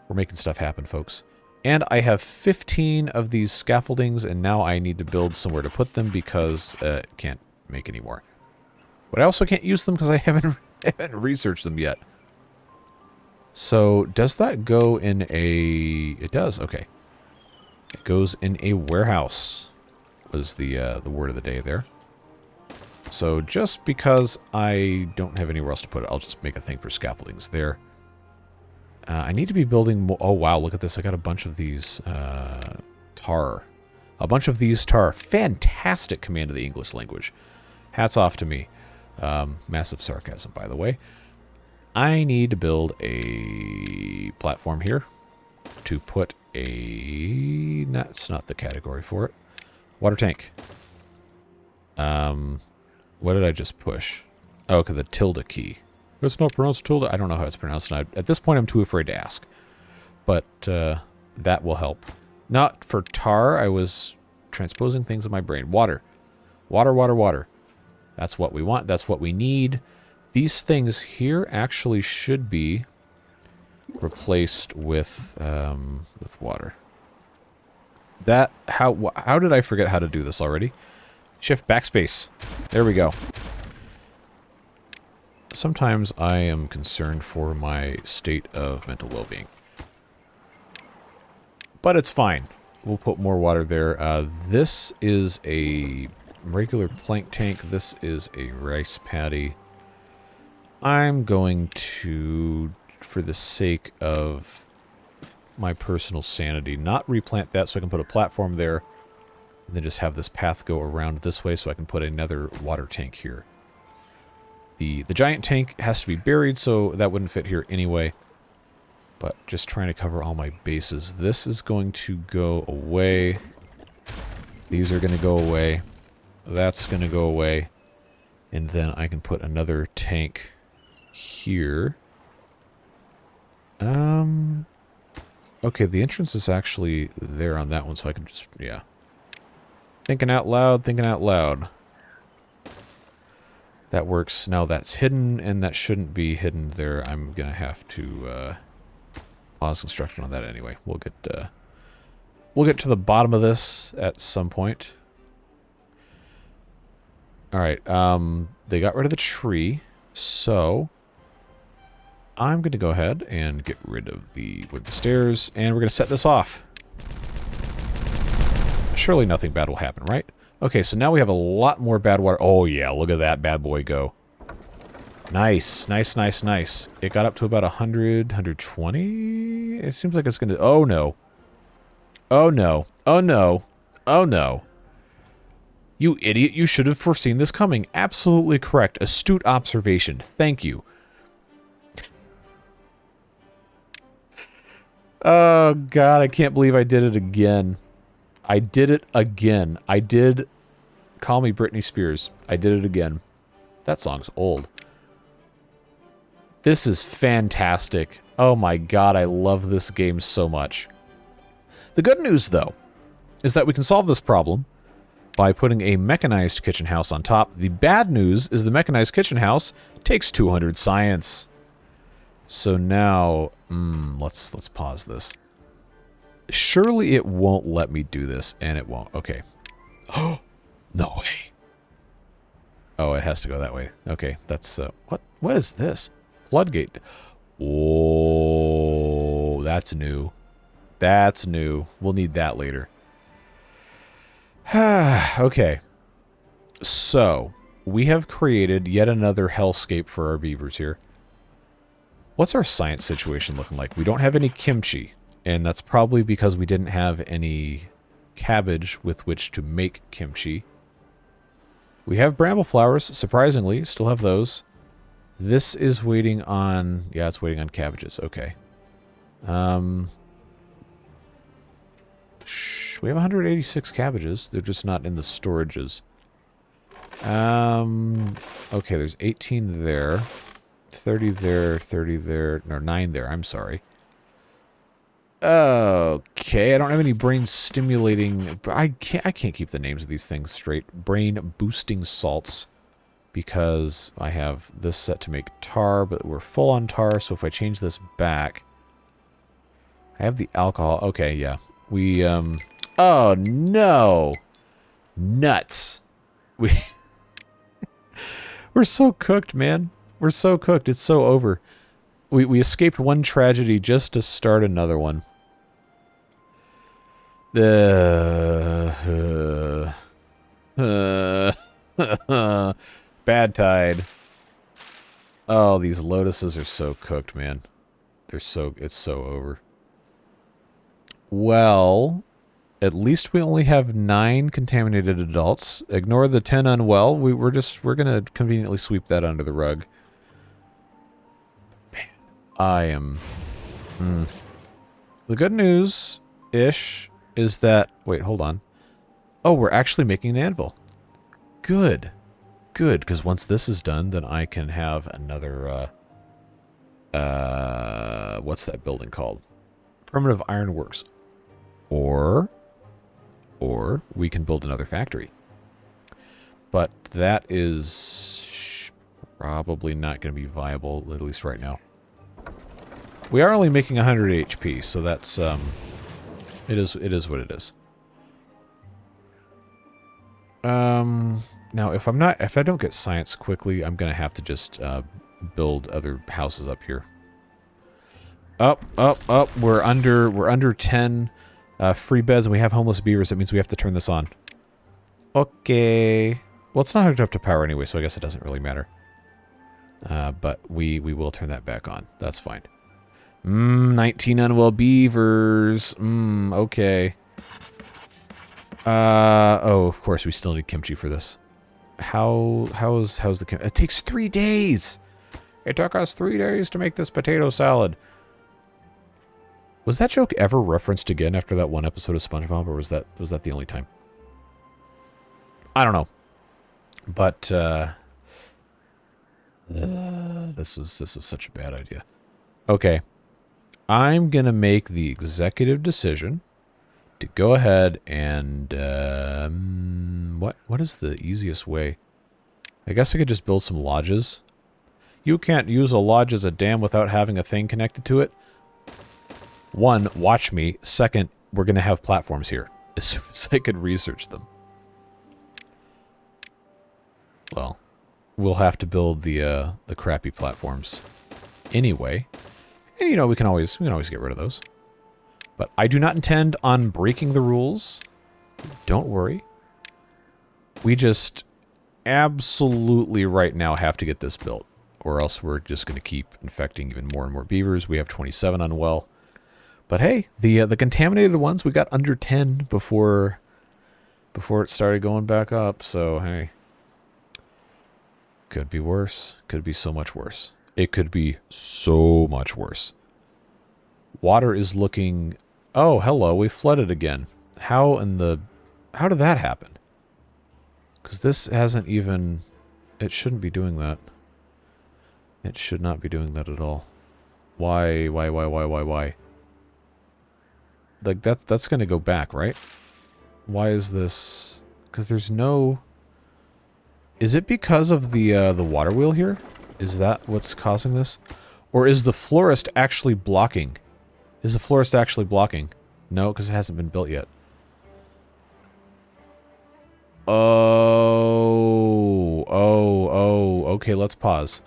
We're making stuff happen, folks. And I have 15 of these scaffoldings, and now I need to build somewhere to put them because can't make any more. But I also can't use them because I haven't researched them yet. So does that go in a... It does. Okay. It goes in a warehouse. Was the word of the day there. So just because I don't have anywhere else to put it, I'll just make a thing for scaffoldings there. I need to be building more... Oh, wow, look at this. I got a bunch of these tar. A bunch of these tar. Fantastic command of the English language. Hats off to me. Massive sarcasm, by the way. I need to build a platform here to put a... That's not the category for it. Water tank. What did I just push? Oh, okay, the tilde key. It's not pronounced tilde. I don't know how it's pronounced. And at this point, I'm too afraid to ask. But that will help. Not for tar. I was transposing things in my brain. Water. Water, water, water. That's what we want. That's what we need. These things here actually should be replaced with water. That... How did I forget how to do this already? Shift backspace. There we go. sometimes I am concerned for my state of mental well-being. But it's fine. We'll put more water there. This is a regular plank tank. This is a rice paddy. I'm going to, for the sake of my personal sanity, not replant that so I can put a platform there, and then just have this path go around this way so I can put another water tank here. The giant tank has to be buried, so that wouldn't fit here anyway. But just trying to cover all my bases. This is going to go away. These are going to go away. That's going to go away. And then I can put another tank here. Okay, the entrance is actually there on that one, so I can just, yeah. Thinking out loud, thinking out loud. That works. Now that's hidden, and that shouldn't be hidden there. I'm going to have to pause construction on that anyway. We'll get to the bottom of this at some point. Alright, they got rid of the tree, so I'm going to go ahead and get rid of the wooden stairs, and we're going to set this off. Surely nothing bad will happen, right? Okay, so now we have a lot more bad water. Oh yeah, look at that bad boy go. Nice, nice, nice, nice. It got up to about 100, 120? It seems like it's going to... Oh no. Oh no. Oh no. Oh no. You idiot, you should have foreseen this coming. Absolutely correct. Astute observation. Thank you. Oh god, I can't believe I did it again. I did it again. I did... Call me Britney Spears. I did it again. That song's old. This is fantastic. Oh my god, I love this game so much. The good news, though, is that we can solve this problem by putting a mechanized kitchen house on top. The bad news is the mechanized kitchen house takes 200 science. So now, let's pause this. Surely it won't let me do this, and it won't. Okay. Oh, no way. Oh, it has to go that way. Okay, that's, what is this? Floodgate. Oh, that's new. That's new. We'll need that later. Okay. So, we have created yet another hellscape for our beavers here. What's our science situation looking like? We don't have any kimchi, and that's probably because we didn't have any cabbage with which to make kimchi. We have bramble flowers, surprisingly. Still have those. This is waiting on... Yeah, it's waiting on cabbages. Okay. We have 186 cabbages. They're just not in the storages. Okay, there's 18 there. 30 there, 30 there. No, 9 there. I'm sorry. Okay, I don't have any brain stimulating... I can't keep the names of these things straight. Brain boosting salts. Because I have this set to make tar, but we're full on tar, so if I change this back... I have the alcohol. Okay, yeah. We, Oh, no! Nuts! We're so cooked, man. We're so cooked. It's so over. We escaped one tragedy just to start another one. Bad tide. Oh, these lotuses are so cooked, man. It's so over. Well, at least we only have 9 contaminated adults. Ignore the 10 unwell. We're gonna conveniently sweep that under the rug. Man, I am... The good news-ish is that... Wait, hold on. Oh, we're actually making an anvil. Good. Good, because once this is done, then I can have another, what's that building called? Primitive Ironworks. Or we can build another factory. But that is probably not going to be viable, at least right now. We are only making 100 HP, so that's, it is what it is. Now, if I don't get science quickly, I'm going to have to just build other houses up here. Up, up, up. We're under 10 free beds, and we have homeless beavers. That means we have to turn this on. Okay. Well, it's not hooked up to power anyway, so I guess it doesn't really matter. But we will turn that back on. That's fine. 19 unwell beavers. Okay. Oh, of course, we still need kimchi for this. How's the kimchi? It takes 3 days. It took us 3 days to make this potato salad. Was that joke ever referenced again after that one episode of SpongeBob, or was that the only time? I don't know. But this was such a bad idea. Okay. I'm going to make the executive decision to go ahead and what is the easiest way? I guess I could just build some lodges. You can't use a lodge as a dam without having a thing connected to it. One, watch me. Second, we're going to have platforms here as soon as I could research them. Well, we'll have to build the crappy platforms anyway. And you know, we can always get rid of those. But I do not intend on breaking the rules. Don't worry. We just absolutely right now have to get this built, or else we're just going to keep infecting even more and more beavers. We have 27 unwell. But hey, the contaminated ones, we got under 10 before it started going back up. So hey, could be worse. Could be so much worse. It could be so much worse. Water is looking... Oh, hello, we flooded again. How did that happen? Because this hasn't even... It shouldn't be doing that. It should not be doing that at all. Why? Like, that's going to go back, right? Why is this... Because there's no... Is it because of the water wheel here? Is that what's causing this? Or is the florist actually blocking? Is the florist actually blocking? No, because it hasn't been built yet. Oh, okay, let's pause.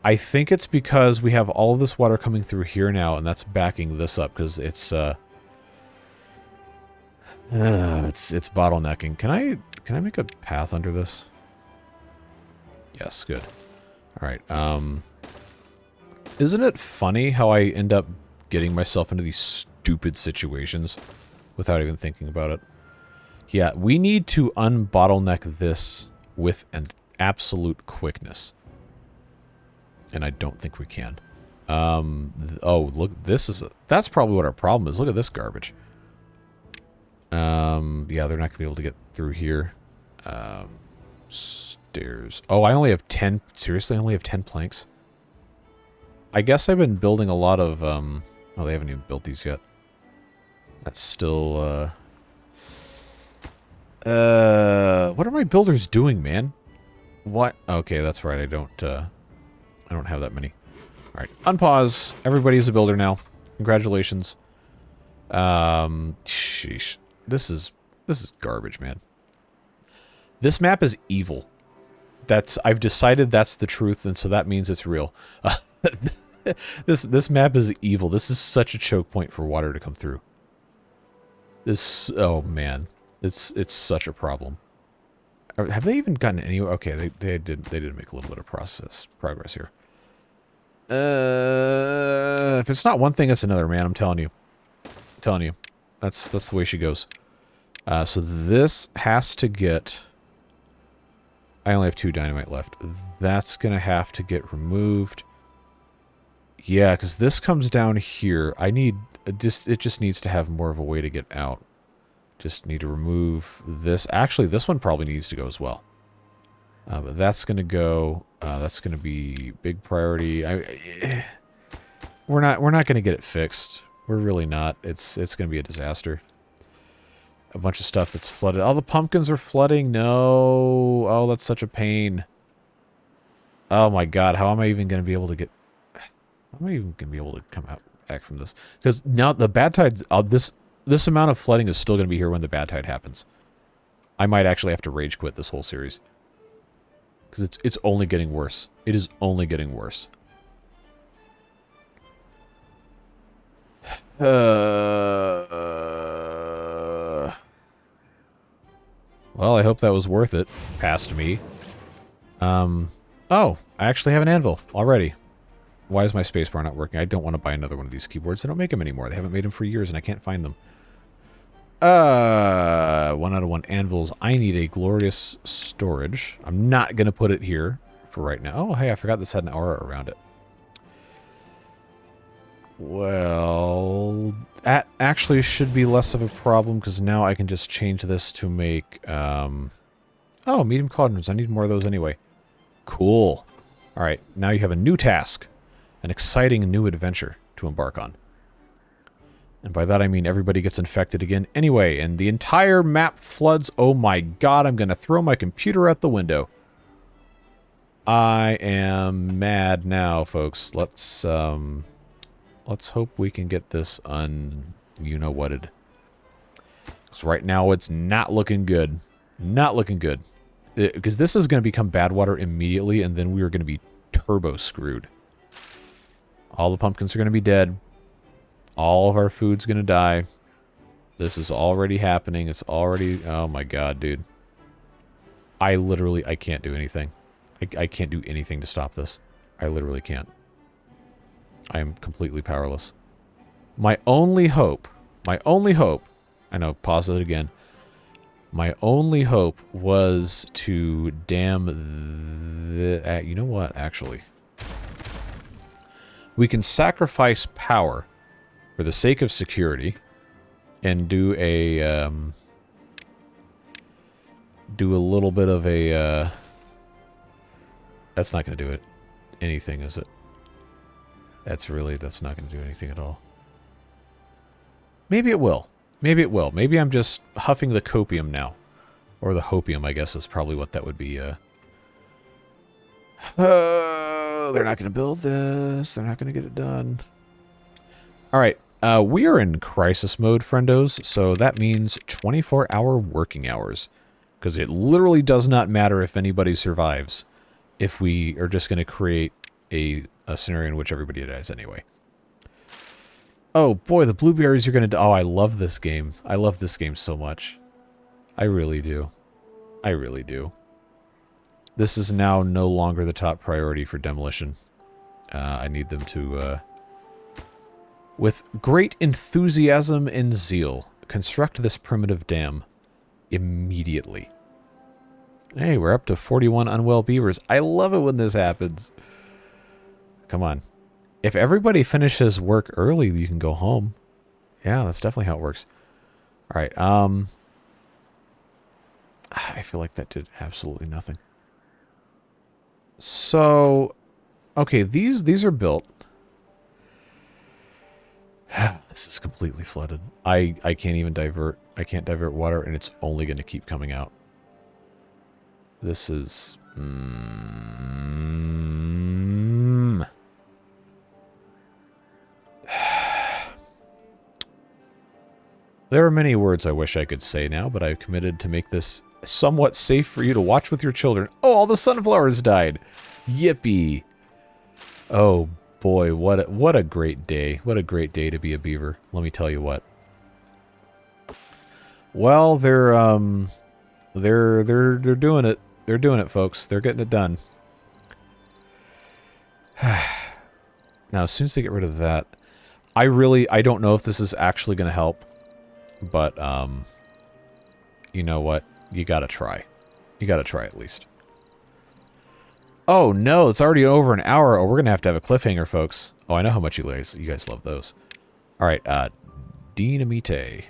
I think it's because we have all of this water coming through here now, and that's backing this up, because it's bottlenecking. Can I make a path under this? Yes, good. Alright, isn't it funny how I end up getting myself into these stupid situations without even thinking about it? Yeah, we need to unbottleneck this with an absolute quickness. And I don't think we can. Oh, look, that's probably what our problem is. Look at this garbage. Yeah, they're not going to be able to get through here. Stairs. Oh, I only have 10. Seriously, I only have 10 planks? I guess I've been building a lot of, oh, they haven't even built these yet. That's still, what are my builders doing, man? What? Okay, that's right, I don't have that many. Alright, unpause. Everybody's a builder now. Congratulations. Sheesh. This is garbage, man. This map is evil. I've decided that's the truth, and so that means it's real. This map is evil. This is such a choke point for water to come through. Oh man, it's such a problem. Have they even gotten anywhere? Okay, they did make a little bit of progress here. If it's not one thing, it's another, man. I'm telling you. That's the way she goes. So this has to get... I only have 2 dynamite left. That's going to have to get removed. Yeah, because this comes down here. I need... It just needs to have more of a way to get out. Just need to remove this. Actually, this one probably needs to go as well. But that's going to go... that's going to be big priority. We're not going to get it fixed. We're really not. It's going to be a disaster. A bunch of stuff that's flooded. Oh, the pumpkins are flooding. No. Oh, that's such a pain. Oh my god. How am I even going to be able to get... How am I even going to be able to come out back from this? Because now the bad tide... this amount of flooding is still going to be here when the bad tide happens. I might actually have to rage quit this whole series. Because it's only getting worse. It is only getting worse. Well, I hope that was worth it. Past me. Oh, I actually have an anvil already. Why is my spacebar not working? I don't want to buy another one of these keyboards. They don't make them anymore. They haven't made them for years, and I can't find them. 1 out of 1 anvils. I need a glorious storage. I'm not going to put it here for right now. Oh, hey, I forgot this had an aura around it. Well, that actually should be less of a problem, because now I can just change this to make... oh, medium cauldrons. I need more of those anyway. Cool. All right, now you have a new task. An exciting new adventure to embark on. And by that I mean everybody gets infected again anyway, and the entire map floods. Oh my god, I'm going to throw my computer out the window. I am mad now, folks. Let's hope we can get this you-know-whatted. Because right now it's not looking good. Not looking good. Because this is going to become bad water immediately, and then we are going to be turbo screwed. All the pumpkins are going to be dead. All of our food's going to die. This is already happening. It's already... Oh my god, dude. I can't do anything. I can't do anything to stop this. I literally can't. I am completely powerless. My only hope... I know, pause it again. My only hope was to dam the... you know what, actually... We can sacrifice power for the sake of security and do a little bit of a that's not going to do it anything, is it? That's not going to do anything at all. Maybe it will. Maybe it will. Maybe I'm just huffing the copium now. Or the hopium, I guess, is probably what that would be. They're not going to build this. They're not going to get it done. All right. We are in crisis mode, friendos. So that means 24-hour working hours. Because it literally does not matter if anybody survives. If we are just going to create a scenario in which everybody dies anyway. Oh, boy, the blueberries are going to... Oh, I love this game. I love this game so much. I really do. I really do. This is now no longer the top priority for demolition. I need them to, with great enthusiasm and zeal, construct this primitive dam immediately. Hey, we're up to 41 unwell beavers. I love it when this happens. Come on. If everybody finishes work early, you can go home. Yeah, that's definitely how it works. All right. I feel like that did absolutely nothing. So, okay, these are built. This is completely flooded. I can't even divert. I can't divert water, and it's only going to keep coming out. This is... There are many words I wish I could say now, but I've committed to make this somewhat safe for you to watch with your children. Oh, all the sunflowers died. Yippee. Oh boy, what a great day. What a great day to be a beaver. Let me tell you what. Well, they're doing it. They're doing it, folks. They're getting it done. Now, as soon as they get rid of that, I don't know if this is actually going to help, but you know what? You gotta try. You gotta try at least. Oh no, it's already over an hour. Oh, we're gonna have to have a cliffhanger, folks. Oh, I know how much you guys love those. Alright, Dinamite.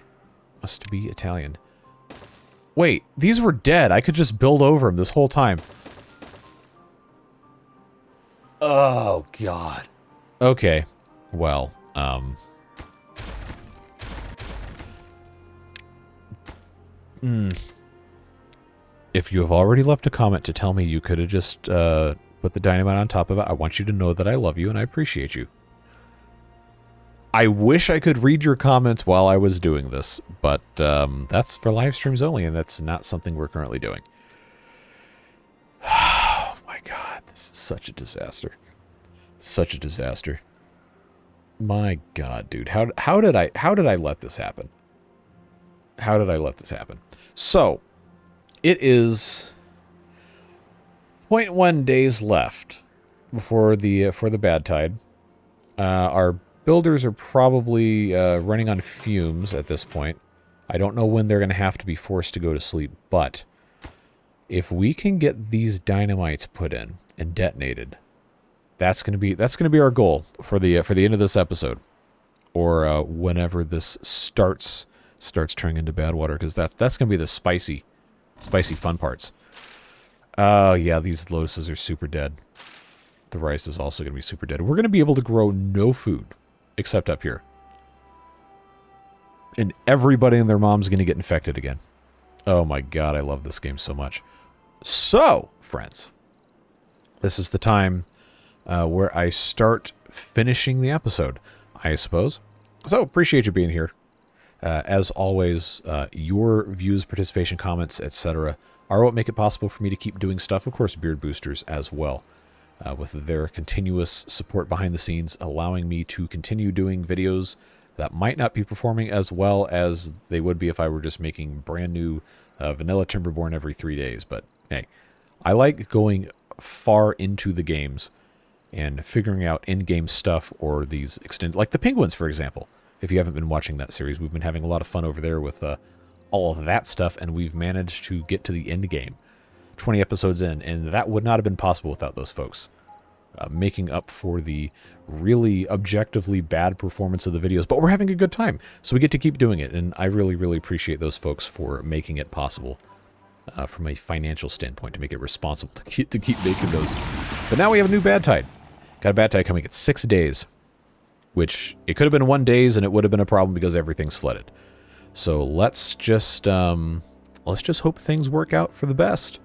Must be Italian. Wait, these were dead. I could just build over them this whole time. Oh, God. Okay. Well, If you have already left a comment to tell me you could have just put the dynamite on top of it, I want you to know that I love you and I appreciate you. I wish I could read your comments while I was doing this, but that's for live streams only, and that's not something we're currently doing. Oh, This is such a disaster. Such a disaster. My God, dude. How did I let this happen? How did I let this happen? So, it is 0.1 days left before the for the bad tide. Our builders are probably running on fumes at this point. I don't know when they're going to have to be forced to go to sleep, but if we can get these dynamites put in and detonated, that's going to be our goal for the end of this episode, or whenever this starts turning into bad water, because that's going to be the spicy fun parts. Yeah, these lotuses are super dead. The rice is also going to be super dead. We're going to be able to grow no food except up here. And everybody and their mom's going to get infected again. Oh my God, I love this game so much. So, friends, this is the time where I start finishing the episode, I suppose. So, appreciate you being here. As always, your views, participation, comments, etc. are what make it possible for me to keep doing stuff. Of course, Beard Boosters as well. With their continuous support behind the scenes, allowing me to continue doing videos that might not be performing as well as they would be if I were just making brand new vanilla Timberborn every 3 days. But hey, I like going far into the games and figuring out in-game stuff, or these extended, like the penguins, for example. If you haven't been watching that series, we've been having a lot of fun over there with all of that stuff, and we've managed to get to the end game. 20 episodes in, and that would not have been possible without those folks. Making up for the really objectively bad performance of the videos, but we're having a good time, so we get to keep doing it, and I really, really appreciate those folks for making it possible from a financial standpoint, to make it responsible to keep making those. But now we have a new bad tide. Got a bad tide coming at 6 days, which it could have been 1 day, and it would have been a problem because everything's flooded. So let's just hope things work out for the best.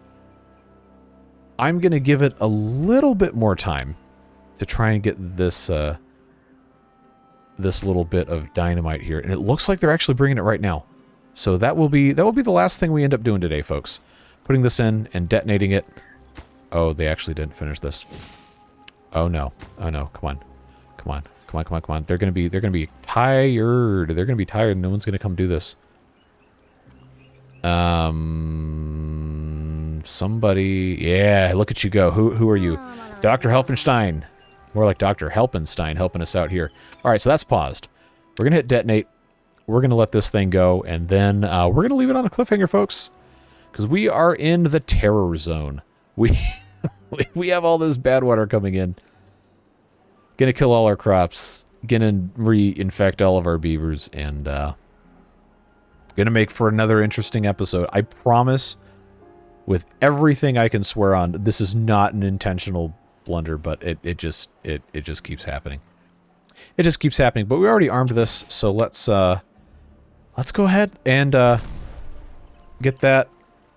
I'm going to give it a little bit more time to try and get this this little bit of dynamite here. And it looks like they're actually bringing it right now. So that will be the last thing we end up doing today, folks. Putting this in and detonating it. Oh, they actually didn't finish this. Oh no. Oh no. Come on. Come on. Come on, come on, come on. They're going to be tired. They're going to be tired. No one's going to come do this. Somebody, yeah, look at you go. Who are you? Dr. Helpenstein. More like Dr. Helpenstein helping us out here. All right, so that's paused. We're going to hit detonate. We're going to let this thing go, and then we're going to leave it on a cliffhanger, folks, because we are in the terror zone. We have all this bad water coming in. Going to kill all our crops. Going to reinfect all of our beavers, and going to make for another interesting episode. I promise, with everything I can swear on, this is not an intentional blunder, but it just keeps happening. It just keeps happening. But we already armed this, so let's go ahead and get that.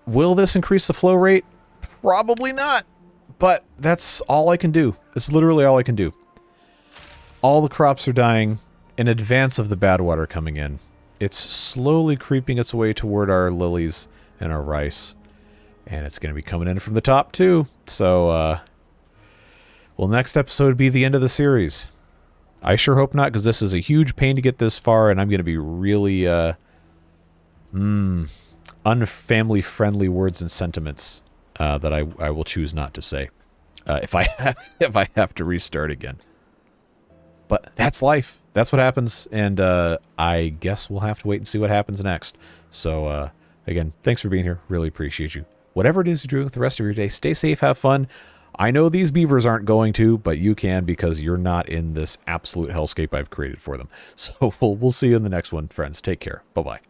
Will this increase the flow rate? Probably not. But that's all I can do. It's literally all I can do. All the crops are dying in advance of the bad water coming in. It's slowly creeping its way toward our lilies and our rice. And it's going to be coming in from the top, too. So, will next episode be the end of the series? I sure hope not, because this is a huge pain to get this far, and I'm going to be really, unfamily-friendly words and sentiments that I will choose not to say if I have to restart again. But that's life. That's what happens, and I guess we'll have to wait and see what happens next. So, again, thanks for being here. Really appreciate you. Whatever it is you do with the rest of your day, stay safe, have fun. I know these beavers aren't going to, but you can, because you're not in this absolute hellscape I've created for them. So we'll see you in the next one, friends. Take care. Bye-bye.